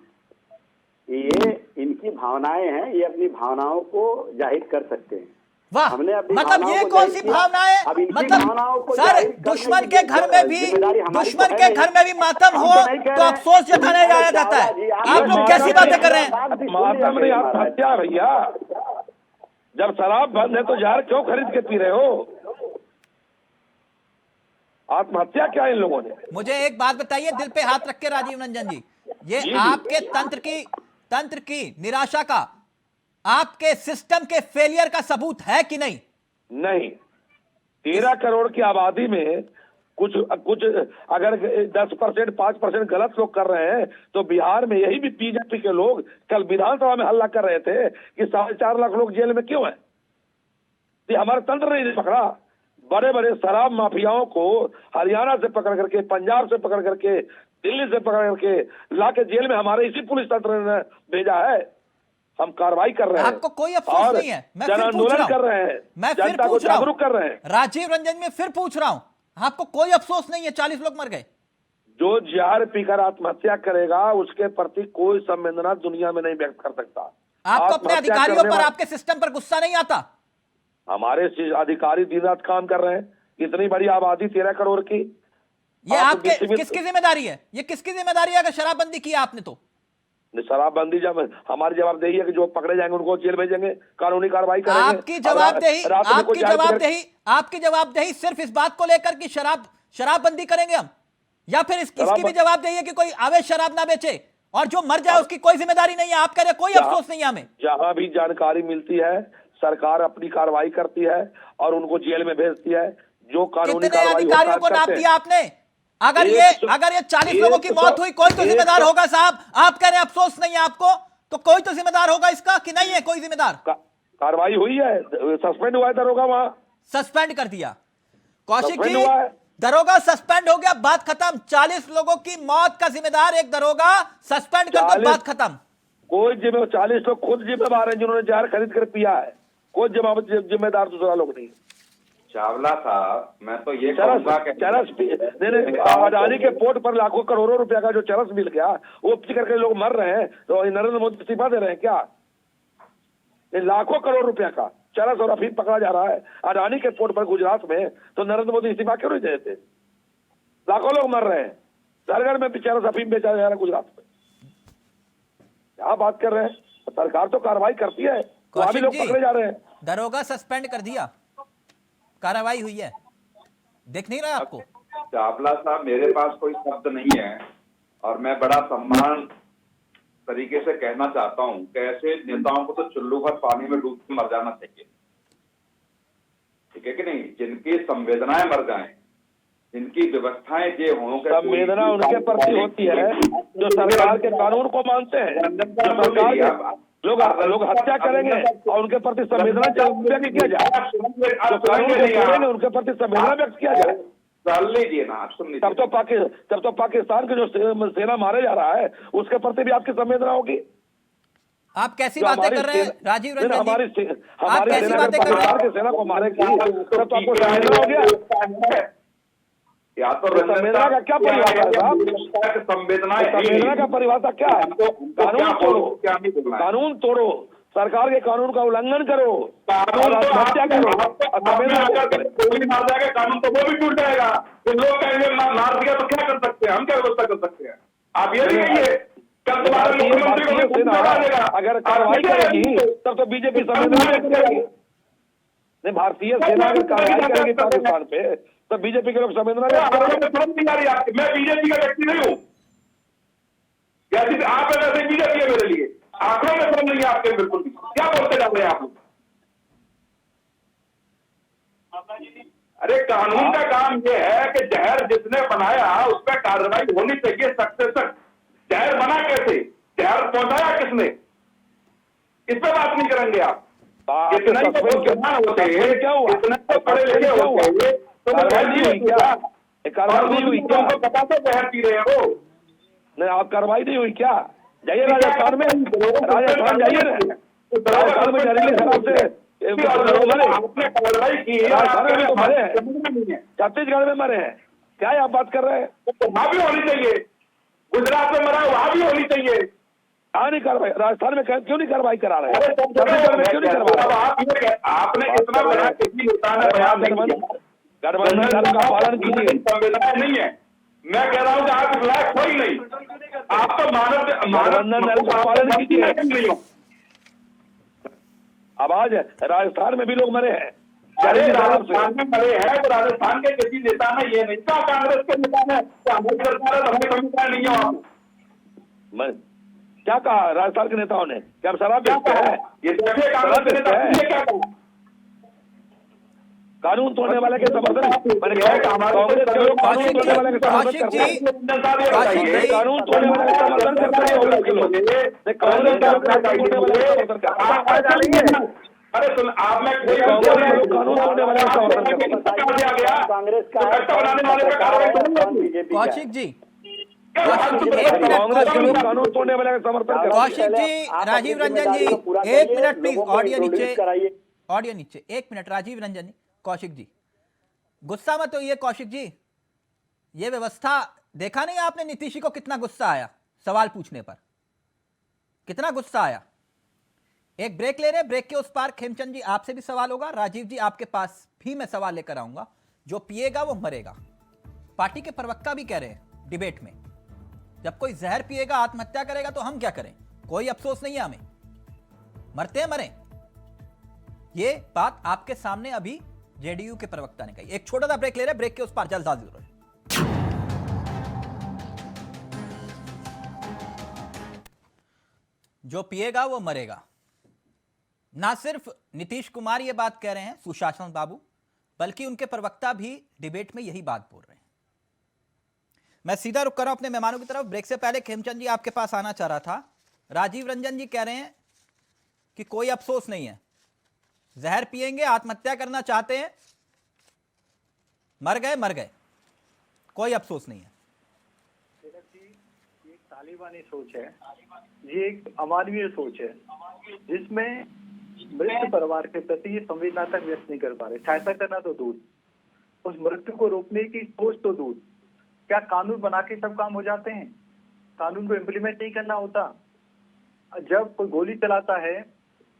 ये इनकी भावनाएं हैं, ये अपनी भावनाओं को जाहिर कर सकते हैं। वाह, मतलब ये कौन सी भावना है? मतलब सर, दुश्मन के घर में भी मातम हो तो अफसोस जताया जाया जाता है। आप लोग कैसी बातें कर रहे हैं? मातम नहीं, आत्महत्या भैया। जब शराब बंद है तो जहर क्यों खरीद के पी रहे हो? आत्महत्या क्या इन लोगों ने? मुझे एक बात बताइए, दिल पे हाथ रख के राजीव रंजन जी, ये आपके तंत्र की निराशा का आपके सिस्टम के फेलियर का सबूत है कि नहीं? नहीं, 13 करोड़ की आबादी में कुछ कुछ अगर 10% 5% गलत लोग कर रहे हैं तो बिहार में यही भी बीजेपी के लोग कल विधानसभा में हल्ला कर रहे थे कि 4.5 लाख लोग जेल में क्यों हैं। ये हमारा तंत्र नहीं पकड़ा। बड़े बड़े शराब माफियाओं को हरियाणा से पकड़ करके, पंजाब से पकड़ करके, दिल्ली से पकड़ करके लाके जेल में हमारे इसी पुलिस तंत्र ने भेजा है। हम कार्रवाई कर रहे हैं। आपको कोई अफसोस नहीं है? मैं जन फिर पूछ आंदोलन रहा कर हूं, रहे हैं, मैं फिर जनता को पूछ रहा हूं, जागरूक कर रहे हैं। राजीव रंजन में फिर पूछ रहा हूं, आपको कोई अफसोस नहीं है 40 लोग मर गए? जो जहर पीकर आत्महत्या करेगा उसके प्रति कोई संवेदना दुनिया में नहीं व्यक्त कर सकता। आपको अपने आत्महत्या अधिकारियों करने पर, वाले- आपके सिस्टम पर गुस्सा नहीं आता? हमारे अधिकारी दिन रात काम कर रहे हैं। इतनी बड़ी आबादी 13 करोड़ की, ये आप आपके किसी भी- किसकी जिम्मेदारी है? ये किसकी जिम्मेदारी है अगर शराबबंदी की आपने तो? शराबबंदी जब हमारी जवाबदेही है कि जो पकड़े जाएंगे उनको जेल भेजेंगे, कानूनी कार्रवाई करेंगे। आपकी जवाबदेही, रात में कोई आपकी जवाबदेही सिर्फ इस बात को लेकर कि शराबबंदी करेंगे हम, या फिर इसकी भी जवाबदेही है कि कोई अवैध शराब ना बेचे और जो मर जाए उसकी कोई जिम्मेदारी नहीं है? आप कह रहे कोई अफसोस नहीं है हमें? जहां भी जानकारी मिलती है सरकार अपनी कार्रवाई करती है और उनको जेल में भेजती है। जो कानूनी कितने कार्रवाई अधिकारियों को नाम दिया आपने? अगर ये 40 लोगों की मौत हुई, कोई तो जिम्मेदार होगा साहब। आप कह रहे हैं अफसोस नहीं है आपको, तो कोई तो जिम्मेदार होगा इसका कि नहीं है कोई जिम्मेदार? कार्रवाई हुई है, सस्पेंड हुआ है दरोगा, वहां सस्पेंड कर दिया। कौशिक सस्पेंड जी, हुआ है। दरोगा सस्पेंड हो गया, बात खत्म। 40 लोगों की मौत का जिम्मेदार एक दरोगा, सस्पेंड कर दो, बात खत्म। कोई 40 लोग खुद जिम्मेदार हैं जिन्होंने जहर खरीद कर पिया है। कोई जिम्मेदार दूसरा लोग नहीं। चावला साहब, मैं तो ये कहूंगा कि अडानी के पोर्ट पर लाखों करोड़ों रुपया का जो चरस मिल गया वो पी करके लोग मर रहे हैं, तो नरेंद्र मोदी इस्तीफा दे रहे हैं क्या? ये लाखों करोड़ रुपया का चरस और अफीम पकड़ा जा रहा है अडानी के पोर्ट पर गुजरात में, तो नरेंद्र मोदी इस्तीफा क्यों नहीं देते? लाखों लोग मर रहे हैं, घर घर में चरस अफीम बेचा जा रहा है गुजरात में। क्या बात कर रहे हैं? सरकार तो कार्रवाई करती है, तो अभी लोग पकड़े जा रहे हैं। दरोगा सस्पेंड कर दिया, कार्रवाई हुई है, देख नहीं रहा आपको? चावला साहब, मेरे पास कोई शब्द नहीं है और मैं बड़ा सम्मान तरीके से कहना चाहता हूं कि ऐसे नेताओं को तो चुल्लू भर पानी में डूब के मर जाना चाहिए, ठीक है कि नहीं? जिनकी संवेदनाएं मर जाएं, जिनकी व्यवस्थाएं ये हों, संवेदना उनके प्रति होती है जो सरकार के कानून को मानते हैं। जो सरकार के लोग हत्या करेंगे और उनके प्रति संवेदना व्यक्त किया जाए, जो कानून को तोड़ेंगे उनके प्रति संवेदना व्यक्त किया जाए। सुन लीजिए ना, आप सुन लीजिए। तब तो पाकिस्तान के जो सेना मारे जा रहा है उसके प्रति भी आपकी संवेदना होगी। आप कैसी बातें कर रहे हैं राजीव रंजन जी? हमारी कैसी बातें कर रहे हैं? की सेना को मारेगी तब तो आपको संवेदना हो गया। या तो संवेदना का क्या परिभाषा है साहब? संवेदना का परिभाषा क्या है? कानून तोड़ो, कानून तोड़ो, सरकार के कानून का उल्लंघन करो, कानून तो हत्या करो, गोली मार जाएगा, कानून तो वो भी टूट जाएगा। तो लोग कहेंगे मार दिया तो क्या कर सकते हैं, हम क्या व्यवस्था कर सकते हैं? आप ये नहीं कहिए कल तुम्हारे मुख्यमंत्री को भी अगर कार्रवाई करेगी तब तो बीजेपी संवेदना व्यक्त करेगी। नहीं, भारतीय सेना अगर कार्रवाई करेगी पाकिस्तान पे तो बीजेपी के लोग संवेदना व्यक्त करेंगे। मैं बीजेपी का व्यक्ति नहीं हूँ, जैसे आप है वैसे बीजेपी है मेरे लिए। आंकड़ों में समझ नहीं है आपके बिल्कुल भी। क्या बोलते जा रहे हैं आप लोग? अरे कानून का काम ये है कि जहर जिसने बनाया उस पर कार्रवाई होनी चाहिए, सख्त से सख्त। जहर बना कैसे, जहर पहुंचाया किसने, इस पर बात नहीं करेंगे आप। इतना ही होते हैं, इतना तो पढ़े लिखे होते हैं, तो कार्रवाई हुई क्या? कार्रवाई हुई क्या? पता तो जहर पी रहे हो। नहीं, आप कार्रवाई नहीं हुई क्या? जाइए राजस्थान में, राजस्थान जाइए ना, राजस्थान में जहरीली शराब से आपने कार्रवाई की, मरे हैं, छत्तीसगढ़ में मरे हैं। क्या आप बात कर रहे हैं? वहां भी होनी चाहिए, गुजरात में मरा वहां भी होनी चाहिए। कहाँ नहीं कार्रवाई? राजस्थान में क्यों नहीं कार्रवाई करा रहे हैं? छत्तीसगढ़ में क्यों नहीं करवा रहे? आपने इतना बड़ा किसी नेता ने बयान नहीं किया, गठबंधन धर्म का पालन कीजिए। संवेदना नहीं है। मैं कह रहा हूँ कि आप इस लायक कोई नहीं, आप तो गठबंधन धर्म का पालन कीजिए। आवाज है, राजस्थान में भी लोग मरे हैं। अरे राजस्थान में मरे हैं तो राजस्थान के किसी नेता ने ये नहीं कहा, कांग्रेस के नेता ने, हमारी सरकार है तो हमें संविधान नहीं है। क्या कहा राजस्थान के नेताओं ने? क्या शराब बेचते हैं? ये देखिए कांग्रेस के नेता ने क्या कहा? कानून तोड़ने वाले के समर्थन मैंने कहा कांग्रेस के लोग कानून तोड़ने वाले के समर्थन करते हैं। कानून तोड़ने वाले का समर्थन करते हैं कांग्रेस के लोग। कांग्रेस के लोग कानून तोड़ने वाले का समर्थन करते हैं। अरे सुन आप में कानून तोड़ने वाले का समर्थन करते हैं। कांग्रेस का कौशिक जी, कांग्रेस के लोग कानून तोड़ने वाले का समर्थन करते हैं। कौशिक जी, राजीव रंजन जी, एक मिनट प्लीज, ऑडियो नीचे, ऑडियो नीचे, एक मिनट। राजीव रंजन जी, कौशिक जी गुस्सा मत होइए। कौशिक जी, ये व्यवस्था देखा नहीं आपने नीतीश जी को कितना गुस्सा आया सवाल पूछने पर, कितना गुस्सा आया। एक ब्रेक ले रहे हैं, ब्रेक के उस पार खेमचंद जी आपसे भी सवाल होगा। राजीव जी आपके पास भी मैं सवाल लेकर आऊंगा। जो पिएगा वो मरेगा, पार्टी के प्रवक्ता भी कह रहे हैं डिबेट में, जब कोई जहर पिएगा आत्महत्या करेगा तो हम क्या करें, कोई अफसोस नहीं है हमें, मरते हैं मरें। ये बात आपके सामने अभी जेडीयू के प्रवक्ता ने कही। एक छोटा सा ब्रेक ले रहे हैं, ब्रेक के उस पार जल्द हाजिर हो रहे हैं। जो पिएगा वो मरेगा, ना सिर्फ नीतीश कुमार ये बात कह रहे हैं, सुशासन बाबू, बल्कि उनके प्रवक्ता भी डिबेट में यही बात बोल रहे हैं। मैं सीधा रुक कर रहा हूं अपने मेहमानों की तरफ। ब्रेक से पहले खेमचंद जी आपके पास आना चाह रहा था। राजीव रंजन जी कह रहे हैं कि कोई अफसोस नहीं है, जहर पिएंगे, आत्महत्या करना चाहते हैं, मर गए, कोई अफसोस नहीं है। ये एक तालिबानी सोच है, ये एक अमानवीय सोच है, जिसमें मृत्यु परिवार के प्रति ये संवेदनाता व्यक्त नहीं कर पा रहे। सहायता करना तो दूर, उस मृत्यु को रोकने की सोच तो दूर। क्या कानून बना के सब काम हो जाते हैं? कानून को इम्प्लीमेंट नहीं करना होता। जब कोई गोली चलाता है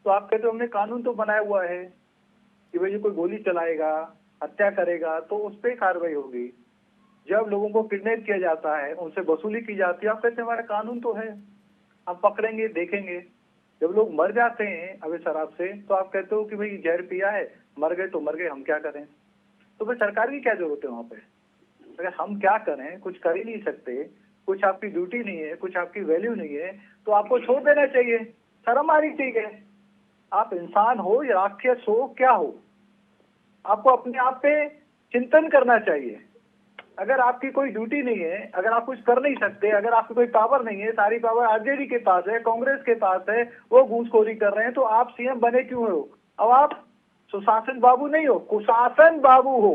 तो आप कहते हो हमने कानून तो बनाया हुआ है कि भाई कोई गोली चलाएगा, हत्या करेगा तो उस पर कार्रवाई होगी। जब लोगों को किडनैप किया जाता है, उनसे वसूली की जाती है, आप कहते हैं हमारा कानून तो है, हम पकड़ेंगे, देखेंगे। जब लोग मर जाते हैं अभी शराब से, तो आप कहते हो कि भाई जहर पिया है, मर गए तो मर गए, हम क्या करें? तो फिर सरकार की क्या जरूरत है वहां पे? अगर हम क्या करें, कुछ कर ही नहीं सकते, कुछ आपकी ड्यूटी नहीं है, कुछ आपकी वैल्यू नहीं है, तो आपको छोड़ देना चाहिए, शर्म आनी चाहिए। आप इंसान हो या राक्षस हो, क्या हो, आपको अपने आप पे चिंतन करना चाहिए। अगर आपकी कोई ड्यूटी नहीं है, अगर आप कुछ कर नहीं सकते, अगर आपकी कोई पावर नहीं है, सारी पावर आरजेडी के पास है, कांग्रेस के पास है, वो घूसखोरी कर रहे हैं, तो आप सीएम बने क्यों हो? अब आप सुशासन बाबू नहीं हो, कुशासन बाबू हो।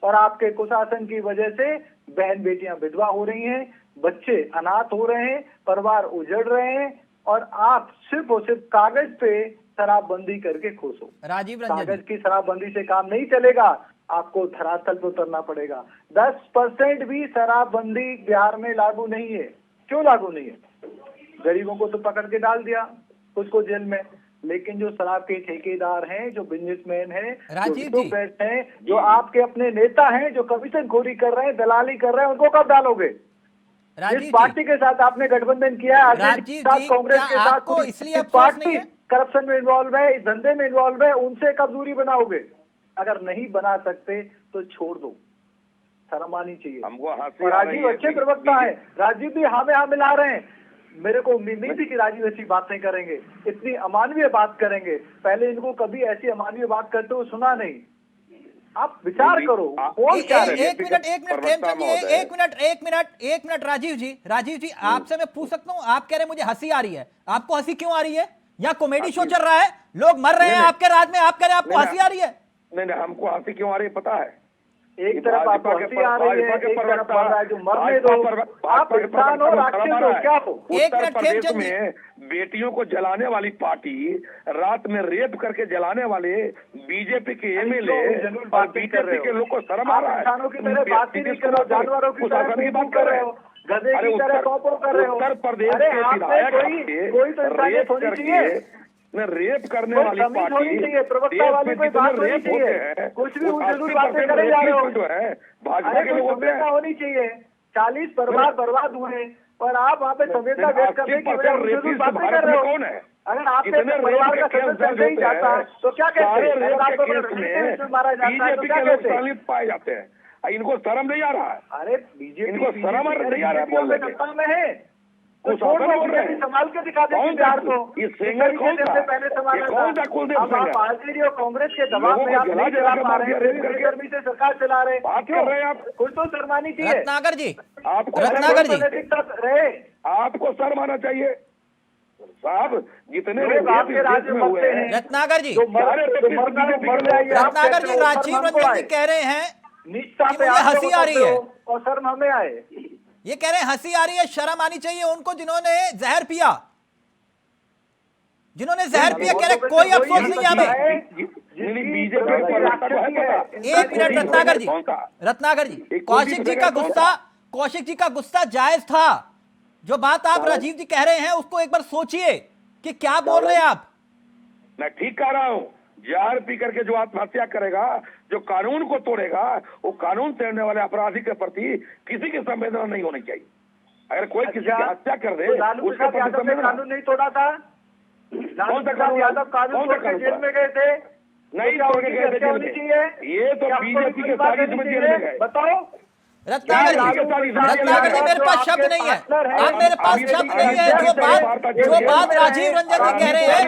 और आपके कुशासन की वजह से बहन बेटियां विधवा हो रही हैं, बच्चे अनाथ हो रहे हैं, परिवार उजड़ रहे हैं, और आप सिर्फ और सिर्फ कागज पे शराबबंदी करके खुश हो। राजीव रंजन, कागज की शराबबंदी से काम नहीं चलेगा, आपको धरातल पर उतरना पड़ेगा। 10% भी शराबबंदी बिहार में लागू नहीं है। क्यों लागू नहीं है? गरीबों को तो पकड़ के डाल दिया, कुछ को जेल में, लेकिन जो शराब के ठेकेदार हैं, जो बिजनेसमैन हैं, जो हैं, जो आपके अपने नेता हैं, जो कमीशन खोरी कर रहे हैं, दलाली कर रहे हैं, उनको कब डालोगे? जिस पार्टी के साथ आपने गठबंधन किया है, कांग्रेस के साथ, इसलिए पार्टी करप्शन में इन्वॉल्व है, इस धंधे में इन्वॉल्व है, उनसे कब दूरी बनाओगे? अगर नहीं बना सकते तो छोड़ दो, शर्म आनी चाहिए। हमको राजीव अच्छे प्रवक्ता है, राजीव भी हाँ में हाँ मिला रहे हैं। मेरे को उम्मीद नहीं थी कि राजीव ऐसी बातें करेंगे, इतनी अमानवीय बात करेंगे। पहले इनको कभी ऐसी अमानवीय बात करते हुए सुना नहीं। आप विचार करो, एक मिनट राजीव जी, आपसे मैं पूछ सकता हूँ, आप कह रहे हैं मुझे हंसी आ रही है, आपको हंसी क्यों आ रही है? या कॉमेडी शो चल रहा है, लोग मर रहे हैं आपके राज में, आप कह रहे हैं आपको हंसी आ रही है? नहीं, हमको हंसी क्यों आ रही है पता है? एक तरफ आपको हंसी आ रही है, एक तरफ मर रहा है, जो मरने दो। आप इंसान हो, राक्षस हो, क्या हो? उत्तर प्रदेश में बेटियों को जलाने वाली पार्टी, रात में रेप करके जलाने वाले बीजेपी के एमएलए और बीजेपी के लोग को शर्म आ रहा है। इंसानों की तरह बात ही नहीं कर रहे हो, जानवरों की तरह बात कर रहे हो, गधे की तरह कॉपो कर रहे हो। उत्तर प्रदेश कोई तो इंसानियत होनी चाहिए। रेप करने वाली पार्टी, प्रवक्ता वाली कोई बात होनी चाहिए। कुछ भी उल्टी बातें करे जा रहे हो, भाजपा के लोग होनी चाहिए। 40 परिवार बर्बाद हुए और आप वहाँ पे संवेदना व्यक्त करने की वजह बातें कर रहे हो। अगर आपके परिवार का सदस्य नहीं जाता तो क्या कहते हैं? मारा जाता है तो क्या कहते हैं? पाए जाते हैं। इनको शर्म नहीं आ रहा है? अरे बीजेपी इनको शर्म नहीं आ रहा है? सत्ता में है, वो शासन बोल रहे हैं। संभाल के दिखा देंगे कौन बिहार था? को। ये सिंगर कौन था? पहले संभाला ये कौन था कुलदीप अब आप सिंगर? आरजेडी और कांग्रेस के दबाव लोगों में को आप जला नहीं जला चला के पा मार रहे दिया, हैं, रेल करके। बेशर्मी से सरकार चला रहे हैं। बात कर रहे हैं आप। कुछ तो शर्मानी चाहिए। रत्नाकर जी, आपको रत्नाकर जी, नैतिकता रहे। आपको शर्म आना चाहिए साहब। जितने लोग रेप आपके इस राज्य देश में में हुए मरते हैं, हैं। रत्नाकर जी, जो सारे जो रेपिस्ट मरना है, बीजेपी मर के जाइए। आप रत्नाकर जी, कहते हो, राजीव शर्म हमको रंजन जी आए। कह रहे हैं नीचता कि पे मुझे आप हंसी आ रही बोलते है। हो और शर्म हमें आए। ये कह रहे हैं हंसी आ रही है, शर्म आनी चाहिए उनको जिन्होंने जहर पिया, जिन्होंने जहर पिया। कह रहे कोई अफसोस नहीं है हमें। बीजेपी के प्रवक्ता को है पता? एक मिनट रत्नाकर जी, कौन था? रत्नाकर जी, एक कौशिक कुलदीप जी का सिंगर कौन गुस्सा, कौशिक जी का गुस्सा जायज था। जो बात आप राजीव जी कह रहे हैं उसको एक बार सोचिए कि क्या बोल रहे हैं आप। मैं ठीक कह रहा हूँ। जहर पी करके जो आत्महत्या करेगा, जो कानून को तोड़ेगा, वो कानून तोड़ने वाले अपराधी के प्रति किसी की संवेदना नहीं होनी चाहिए। अगर कोई किसी की हत्या कर दे, तो लालू उसके प्रसाद प्रति यादव ने संवेदना कानून नहीं तोड़ा था। लालू कौन सा प्रसाद कानून? यादव कानून कौन सा तोड़ के कानून जेल तोड़ा? में गए थे। नहीं क्या तोड़ के उनकी गए थे हत्या जेल होनी में। चाहिए? ये तो क्या आपको बीजेपी के इतनी बात साजिश करनी में जेल में चाहिए? गए। बताओ। रत्नाकर जी, रत्नाकर जी, मेरे पास शब्द नहीं है। अब मेरे पास शब्द नहीं है। जो बात राजीव रंजन जी कह रहे हैं,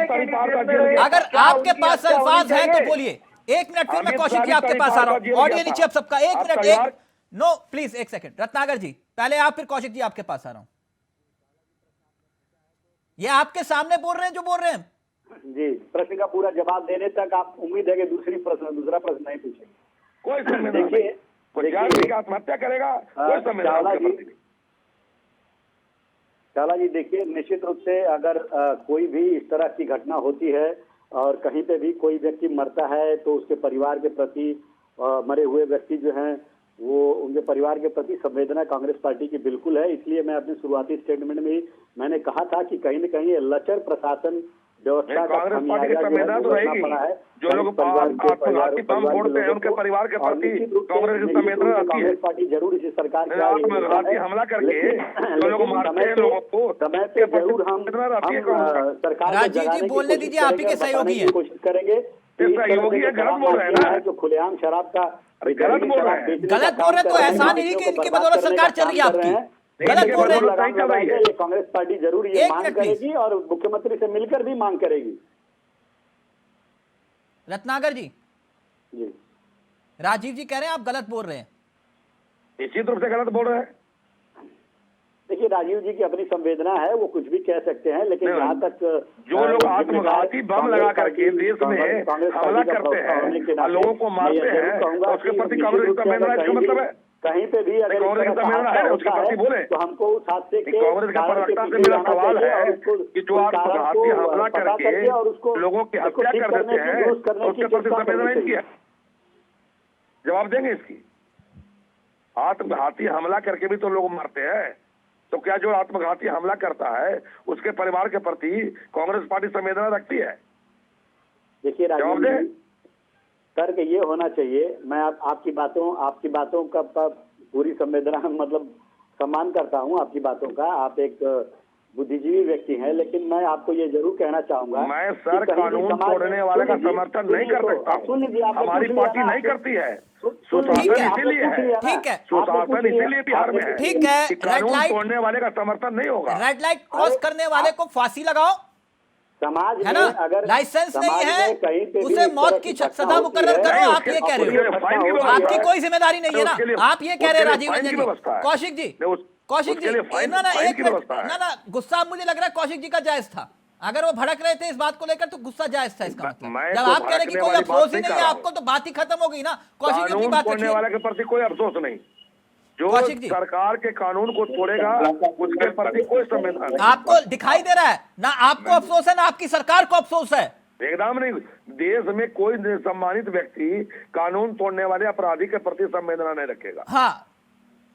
अगर आपके पास अल्फाज हैं तो बोलिए। एक मिनट, फिर मैं कौशिक जी आपके पास आ रहा हूं। ऑडियो नीचे अब सबका। एक मिनट, एक नो प्लीज, एक सेकंड। रत्नाकर जी पहले आप, फिर कौशिक जी आपके पास आ रहा हूं। ये आपके सामने बोल रहे हैं जो बोल रहे हैं। जी, प्रश्न का पूरा जवाब देने तक आप उम्मीद है कि दूसरा प्रश्न नहीं पूछेंगे। कोई संवेदना नहीं। देखिए, कोई जहर पी के आत्महत्या करेगा, कोई संवेदना चावला उसके जी, प्रति नहीं। चावला जी देखिए, निश्चित रूप से अगर कोई भी इस तरह की घटना होती है और कहीं पे भी कोई व्यक्ति मरता है तो उसके परिवार के प्रति, मरे हुए व्यक्ति जो हैं वो, उनके परिवार के प्रति संवेदना कांग्रेस पार्टी की बिल्कुल है। इसलिए मैं अपने शुरुआती स्टेटमेंट में ही मैंने कहा था कि कहीं न कहीं ये लचर प्रशासन व्यवस्था का कांग्रेस पार्टी की खामियाजा जो है संवेदना तो वो रहेगी। पड़ा है। जो लोग आत्मघाती बम फोड़ते हैं उनके परिवार के प्रति कांग्रेस की संवेदना रहती है। कांग्रेस पार्टी जरूर इसी सरकार के आत्मघाती हमला करके जो लोग मारते हैं लोगों को, समय पे जरूर हम सरकार राजीव जी बोलने दीजिए, आप ही के सहयोगी हैं। कोशिश करेंगे। सहयोगी है, गलत बोल रहे हैं ना। जो खुलेआम शराब का गलत बोल रहे हैं। गलत बोल रहे तो ऐसा नहीं कि इनकी बदौलत सरकार चल रही है आपकी। गलत बोल रहे हैं। ये कांग्रेस पार्टी जरूर ये एक मांग मिनट प्लीज। करेगी और मुख्यमंत्री से मिलकर भी मांग करेगी। रत्नाकर जी, जी, राजीव जी कह रहे हैं आप गलत बोल रहे हैं। निश्चित रूप से गलत बोल रहे हैं। देखिए, राजीव जी की अपनी संवेदना है, वो कुछ भी कह सकते हैं, लेकिन जहाँ तक जो लोग आत्मघाती बम लगा करके देश में हमला करते हैं और लोगों को मारते हैं, तो उसके प्रति कांग्रेस की संवेदना इसका मतलब है कहीं पे भी अगर कांग्रेस की संवेदना है उसके प्रति बोले। तो हमको उस हादसे के कांग्रेस के प्रवक्ता से मेरा सवाल है कि जो आत्मघाती हमला करके लोगों की हत्या कर देते हैं, उसके प्रति संवेदना इनकी है। जवाब देंगे इसकी? आत्मघाती हमला करके भी तो लोग मरते हैं, तो क्या जो आत्मघाती हमला करता है उसके परिवार के प्रति कांग्रेस पार्टी संवेदना रखती है? देखिए राजीव जी, तर्क ये होना चाहिए, मैं आपकी बातों का पूरी संवेदना मतलब सम्मान करता हूँ आपकी बातों का। आप एक बुद्धिजीवी व्यक्ति हैं, लेकिन मैं आपको ये जरूर कहना चाहूंगा, मैं सर कानून तोड़ने वाले का समर्थन नहीं कर सकता हूँ। हमारी पार्टी नहीं करती है। सुशासन इसीलिए है, ठीक है, सुशासन इसीलिए बिहार में है। ठीक है, कि कानून तोड़ने वाले का समर्थन नहीं होगा। रेड लाइट क्रॉस करने वाले को फांसी लगाओ, समाज है ना? लाइसेंस नहीं है उसे मौत की सजा मुकर्रर करो। आप ये कह रहे हो, आपकी कोई जिम्मेदारी नहीं है ना। आप ये कह रहे हैं राजीव रंजन जी। कौशिक जी, कौशिक जी, ना ना एक मिनट, ना गुस्सा मुझे लग रहा है कौशिक जी का जायज था। अगर वो भड़क रहे थे इस बात को लेकर तो गुस्सा जायज था। इसका मतलब जब आप कह रहे कि कोई अफसोस ही नहीं है आपको, तो बात ही खत्म हो गई ना। कौशिक जी अपनी बात रखिए। वाले के प्रति कोई अफसोस नहीं, जो सरकार के कानून को तोड़ेगा उसके प्रति कोई संवेदना नहीं। आपको दिखाई दे रहा है ना, आपको अफसोस है ना आपकी सरकार को अफसोस है? एकदम नहीं। देश में कोई सम्मानित व्यक्ति कानून तोड़ने वाले अपराधी के प्रति संवेदना नहीं रखेगा। हाँ,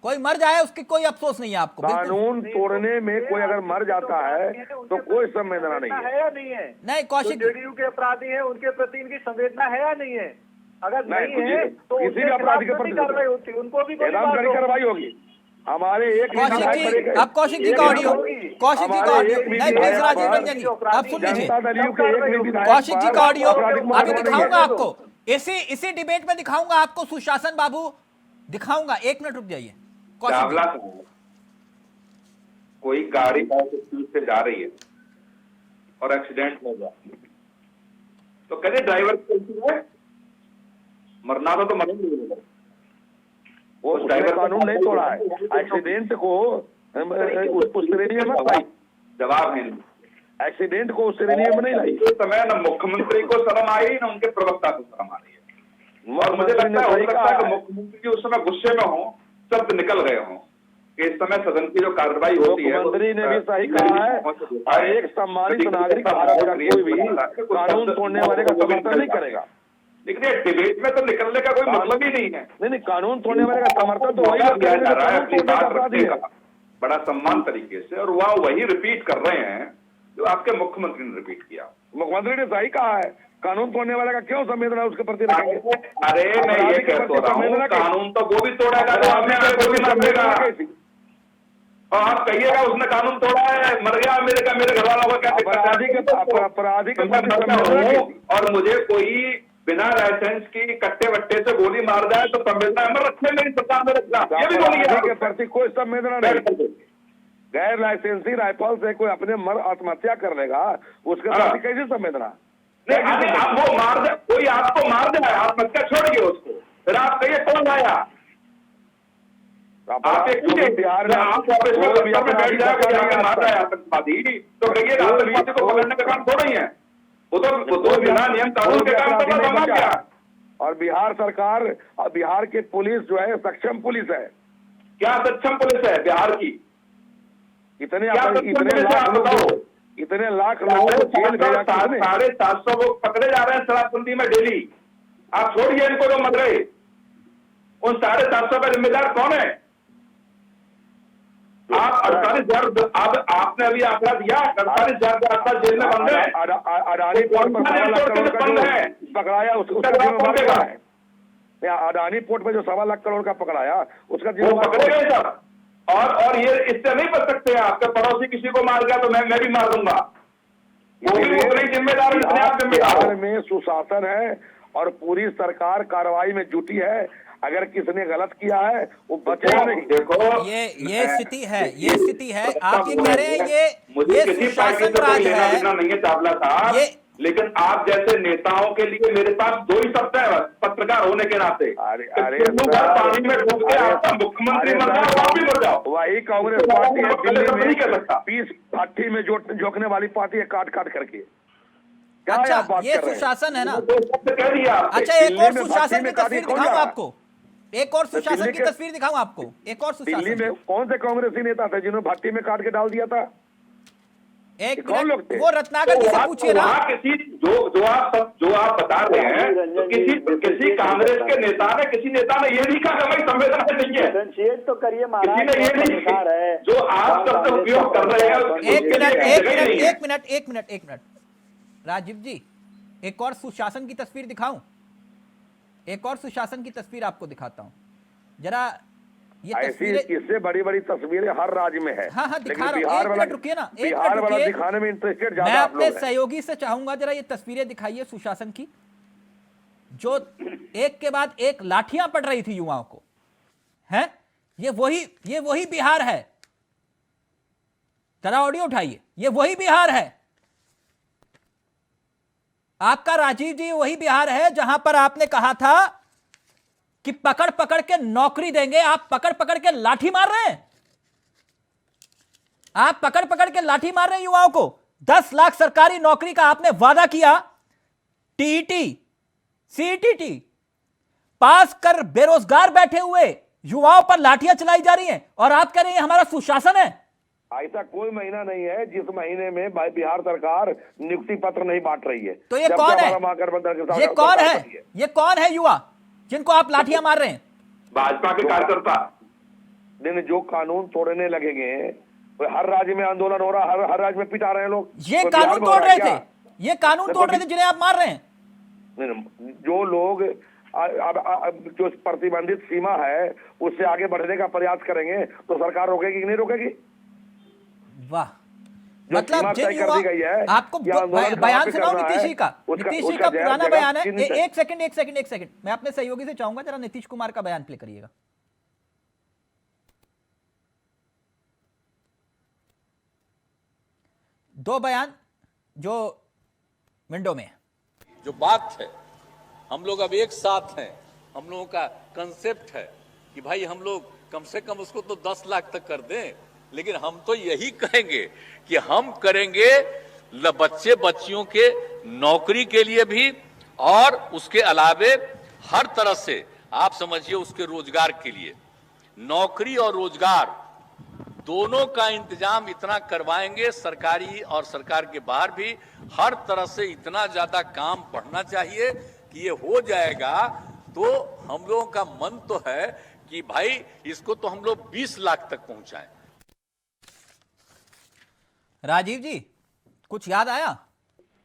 कोई मर जाए उसकी कोई अफसोस नहीं है आपको। कानून तोड़ने में कोई अगर मर जाता है तो कोई संवेदना नहीं है या नहीं है? नहीं, कौशिक जेडीयू के अपराधी हैं उनके प्रति इनकी संवेदना है या नहीं है? अगर नहीं है तो किसी भी अपराधी के प्रति कार्रवाई होती है, उनको भी कड़ी कार्रवाई होगी। हमारे एक कौशिक जी, अब कौशिक जी का ऑडियो, कौशिक जी का ऑडियो नहीं, प्लीज राजीव रंजन जी अब सुन लीजिए। कौशिक जी का ऑडियो अभी दिखाऊंगा आपको, इसी डिबेट में दिखाऊंगा आपको। सुशासन बाबू दिखाऊंगा, 1 मिनट रुक जाइए। कोई गाड़ी बहुत स्पीड से जा रही है और एक्सीडेंट हो जाए तो कहते ड्राइवर की गलती है, मरना तो मरेंगे। वो ड्राइवर कानून नहीं तोड़ा है, एक्सीडेंट को उस श्रेणी में मत लाई, जवाब है एक्सीडेंट को उस श्रेणी में नहीं लाई। इस समय न मुख्यमंत्री को शर्म आई न उनके प्रवक्ता को शर्म आ रही है। और मुझे लगता है, हो सकता है कि मुख्यमंत्री जी उस समय गुस्से में हो, शब्द निकल गए हों कि इस समय सदन की जो कार्रवाई होती है, मुख्यमंत्री ने भी सही कहा है, और एक सम्मानित नागरिक भारत का कोई भी कानून तोड़ने वाले का समर्थन नहीं करेगा। लेकिन ये डिबेट में तो निकलने का कोई मतलब ही नहीं है। नहीं, कानून तोड़ने वाले का समर्थन तो वही लोग किया जा रहा है अपनी बात अपराधी रखने है। का बड़ा सम्मान तरीके से, और वह वही रिपीट कर रहे हैं जो आपके मुख्यमंत्री ने रिपीट किया। मुख्यमंत्री ने सही कहा है, कानून तोड़ने वाले का क्यों संवेदना उसके प्रति रखेंगे? अरे मैं ये कह तो रहा हूँ, कानून तो वो भी तोड़ेगा जो हमने वो भी मारेगा, और आप कहिएगा उसने कानून तोड़ा है, मर गया मेरे घर वालों को क्या अपराधी के और मुझे कोई बिना लाइसेंस की कट्टे वट्टे से गोली मार जाए तो संवेदना अमर रखने मेरी सरकार में रखना, ये भी बोलिए के प्रति कोई संवेदना नहीं। गैर लाइसेंसी राइफल से कोई अपने आत्महत्या कर लेगा, उसके प्रति कैसी संवेदना? नहीं, अभी आप वो मार जाए, कोई आपको मार जाए, आत्महत्या छोड़िए उसको, फिर आप कहिए कौन आया? आप एक बिहार में आप बैठ जाएगा मार रहा है आतंकवादी, तो कहिए आतंकवादी को पकड़ने का काम थोड़ा ही है, वो तो बिना नियम कानून के काम करना क्या? और बिहार सरकार, बिहार की पुलिस जो है सक्षम पुलिस है। क्या सक्षम पुलिस है बिहार की? इतने लाख लोगों को जेल भेजा, 750 लोग पकड़े जा रहे हैं शराबबंदी में डेली। आप छोड़िए इनको जो मर गए, उन 750 का जिम्मेदार कौन है? आप 48,000 आपने अभी आंकड़ा दिया, 48,000 जेल में बंद है, अडानी पोर्ट पर पकड़ाया, उसका जिम्मेवार क्या है? अडानी पोर्ट पर जो 1.25 लाख करोड़ का पकड़ाया, उसका जिम्मेवार पकड़े गए सब। और ये इससे नहीं बच सकते हैं, आपके पड़ोसी किसी को मार गया तो मैं भी मार दूंगा, वो भी उतना ही जिम्मेदार है जितने आप जिम्मेदार। बिहार में सुशासन है और पूरी सरकार कार्रवाई में जुटी है। अगर किसने गलत किया है वो बचेगा नहीं। देखो ये स्थिति है, ये स्थिति है। आप ये कह रहे हैं ये सुशासन राज है, नहीं है चावला साहब, लेकिन आप जैसे नेताओं के लिए मेरे पास 2 ही शब्द है पत्रकार होने के नाते। पानी में डूब के आपका मुख्यमंत्री मर जाओ, आप भी मर जाओ। वही कांग्रेस पार्टी है दिल्ली में पीस भट्टी में झोंकने वाली पार्टी है, काट काट करके। अच्छा, ये सुशासन है ना? कह दिया। अच्छा, एक और सुशासन की तस्वीर दिखाऊं आपको, एक और सुशासन की तस्वीर दिखाऊं आपको, एक और सुशासन। दिल्ली में कौन से कांग्रेसी नेता थे जिन्होंने भट्टी में काट के डाल दिया था? एक मिनट, वो रत्नाकर जी से पूछिए ना। किसी जो आप बता रहे हैं, तो किसी कांग्रेस के नेता ने, किसी नेता ने ये नहीं कहा कि भाई संवेदना नहीं है, तो करिए किसी ने ये नहीं, जो आप शब्द उपयोग कर रहे हैं। एक मिनट राजीव जी, एक और सुशासन की तस्वीर दिखाऊं, एक और सुशासन की तस्वीर आपको दिखाता हूं जरा। ये तस्वीरें, इससे बड़ी बड़ी तस्वीरें हर राज्य में है। हाँ, दिखा रहा हूं, एक मिनट रुकिए ना, बिहार वाला दिखाने में इंटरेस्टेड ज्यादा। मैं अपने सहयोगी से चाहूंगा जरा ये तस्वीरें दिखाइए सुशासन की, जो एक के बाद एक लाठियां पड़ रही थी युवाओं को, हैं? ये वही बिहार है। जरा ऑडियो उठाइए, ये वही बिहार है आपका राजीव जी, वही बिहार है जहां पर आपने कहा था कि पकड़ पकड़ के नौकरी देंगे। आप पकड़ पकड़ के लाठी मार रहे हैं, आप पकड़ पकड़ के लाठी मार रहे हैं युवाओं को। 10 लाख सरकारी नौकरी का आपने वादा किया, टीईटी सीईटी पास कर बेरोजगार बैठे हुए युवाओं पर लाठियां चलाई जा रही हैं, और आप कह रहे हैं हमारा सुशासन है। ऐसा कोई महीना नहीं है जिस महीने में बिहार सरकार नियुक्ति पत्र नहीं बांट रही है। तो ये कौन है? ये कौन है? ये कौन है युवा जिनको आप लाठियां मार रहे हैं? भाजपा के कार्यकर्ता। जो कानून तोड़ने लगेंगे, हर राज्य में आंदोलन हो रहा, हर राज्य में पिटा रहे हैं लोग। ये कानून तोड़ रहे थे, ये कानून तोड़ रहे थे जिन्हें आप मार रहे हैं। जो लोग जो प्रतिबंधित सीमा है उससे आगे बढ़ने का प्रयास करेंगे तो सरकार रोकेगी कि नहीं रोकेगी? वाह, मतलब जिन युवा, आपको बयान सुनाओ नीतीश जी का, नीतीश जी का पुराना बयान है। एक सेकंड, मैं अपने सहयोगी से चाहूंगा जरा नीतीश कुमार का बयान प्ले करिएगा। दो बयान जो विंडो में है। जो बात है, हम लोग अब एक साथ हैं। हम लोगों का कंसेप्ट है कि भाई हम लोग कम से कम उसको तो 10 लाख तक कर दें, लेकिन हम तो यही कहेंगे कि हम करेंगे बच्चे बच्चियों के नौकरी के लिए भी, और उसके अलावे हर तरह से आप समझिए उसके रोजगार के लिए, नौकरी और रोजगार दोनों का इंतजाम इतना करवाएंगे, सरकारी और सरकार के बाहर भी हर तरह से इतना ज्यादा काम बढ़ना चाहिए कि ये हो जाएगा। तो हम लोगों का मन तो है कि भाई इसको तो हम लोग 20 लाख तक पहुंचाएं। राजीव जी, कुछ याद आया?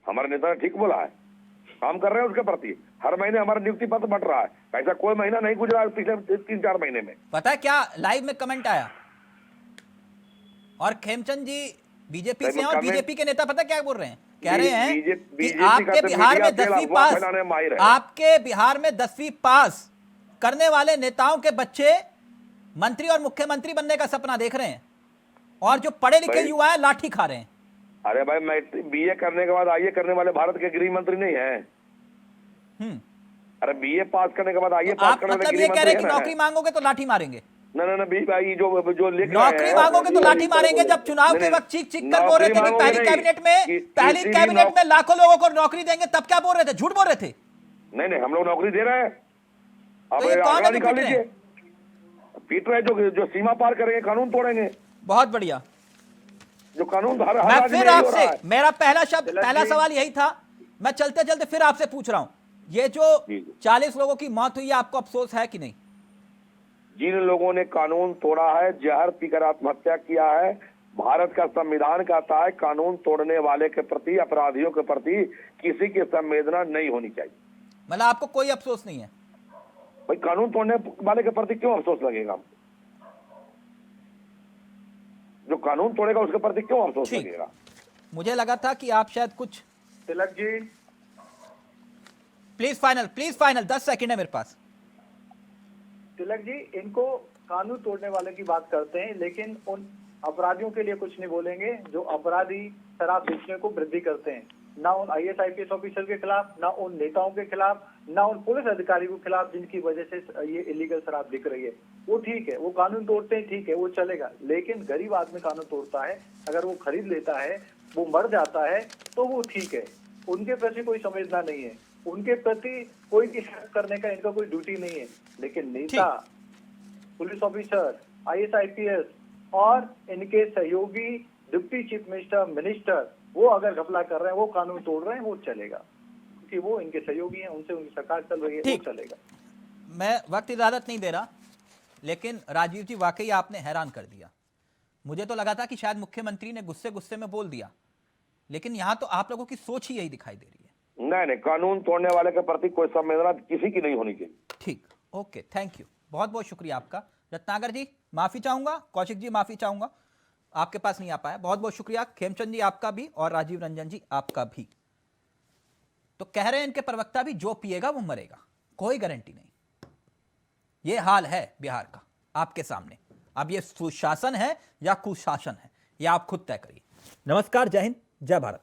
हमारे नेता ने ठीक बोला है, काम कर रहे हैं उसके प्रति। हर महीने हमारा नियुक्ति पत्र बंट रहा है, ऐसा कोई महीना नहीं गुजरा पिछले 3-4 महीने में। पता है क्या लाइव में कमेंट आया, और खेमचंद जी बीजेपी से हैं, और बीजेपी के नेता पता क्या बोल रहे हैं? कह रहे हैं कि आपके बिहार में 10वीं पास, आपके बिहार में 10वीं पास करने वाले नेताओं के बच्चे मंत्री और मुख्यमंत्री बनने का सपना देख रहे हैं, और जो पढ़े लिखे युवा हैं लाठी खा रहे हैं। अरे भाई, मैं बीए करने के बाद आईए करने वाले भारत के गृह मंत्री नहीं है। अरे बीए पास करने के बाद आईए पास करने वाले मतलब ये कह रहे हैं कि नौकरी मांगोगे तो लाठी मारेंगे? ना भाई, जो लिख नौकरी मांगोगे तो लाठी मारेंगे। जब चुनाव के वक्त चीख कर बोल रहे थे कि पहली कैबिनेट में लाखों लोगों को नौकरी देंगे, तब क्या बोल रहे थे? झूठ बोल रहे थे। नहीं, हम लोग नौकरी दे रहे हैं। तो ये कौन है निकाल लीजिए, पीट रहे जो सीमा पार करेंगे, कानून तोड़ेंगे। बहुत बढ़िया। जो कानून मैं फिर आपसे, मेरा पहला सवाल यही था, मैं चलते चलते फिर आपसे पूछ रहा हूं, ये जो 40 लोगों की मौत हुई है, आपको अफसोस है कि नहीं? जिन लोगों ने कानून तोड़ा है, जहर पीकर आत्महत्या किया है, भारत का संविधान कहता है कानून तोड़ने वाले के प्रति, अपराधियों के प्रति किसी की संवेदना नहीं होनी चाहिए। मतलब आपको कोई अफसोस नहीं है? भाई, कानून तोड़ने वाले के प्रति क्यों अफसोस लगेगा? जो कानून तोड़ेगा उसके प्रति क्यों अफसोस लगेगा? मुझे लगा था कि आप शायद कुछ। Tilak ji please final 10 second है मेरे पास। तिलक जी, इनको कानून तोड़ने वाले की बात करते हैं, लेकिन उन अपराधियों के लिए कुछ नहीं बोलेंगे जो अपराधी शराब बेचने को वृद्धि करते हैं। ना उन IAS IPS ऑफिसर के खिलाफ, ना उन नेताओं के खिलाफ, ना उन पुलिस अधिकारियों के खिलाफ जिनकी वजह से ये इलीगल शराब बिक रही है। वो ठीक है, वो कानून तोड़ते हैं, ठीक है, वो चलेगा। लेकिन गरीब आदमी कानून तोड़ता है, अगर वो खरीद लेता है, वो मर जाता है, तो वो ठीक है। उनके प्रति कोई संवेदना नहीं है, उनके प्रति कोई हेल्प करने का इनका कोई ड्यूटी नहीं है। लेकिन नेता, पुलिस ऑफिसर, IAS IPS और इनके सहयोगी डिप्टी चीफ मिनिस्टर, वो अगर घपला कर रहे हैं, वो कानून तोड़ रहे हैं, वो चलेगा, क्योंकि वो इनके सहयोगी हैं, उनसे उनकी सरकार चल रही है, वो चलेगा। मैं वक्त इजाजत नहीं दे रहा, लेकिन राजीव जी वाकई आपने हैरान कर दिया। मुझे तो लगा था कि शायद मुख्यमंत्री ने गुस्से में बोल दिया, लेकिन यहां तो आप लोगों की सोच ही यही दिखाई दे रही है। नहीं, कानून तोड़ने वाले के प्रति कोई संवेदना किसी की नहीं होनी चाहिए। ठीक, ओके, थैंक यू, बहुत बहुत शुक्रिया आपका। रत्नाकर जी माफी चाहूंगा, कौशिक जी माफी चाहूंगा, आपके पास नहीं आ पाया, बहुत बहुत शुक्रिया। खेमचंद जी आपका भी, और राजीव रंजन जी आपका भी। तो कह रहे हैं इनके प्रवक्ता भी, जो पिएगा वो मरेगा, कोई गारंटी नहीं। ये हाल है बिहार का आपके सामने। अब ये सुशासन है या कुशासन है, ये आप खुद तय करिए। नमस्कार, जय हिंद, जय भारत।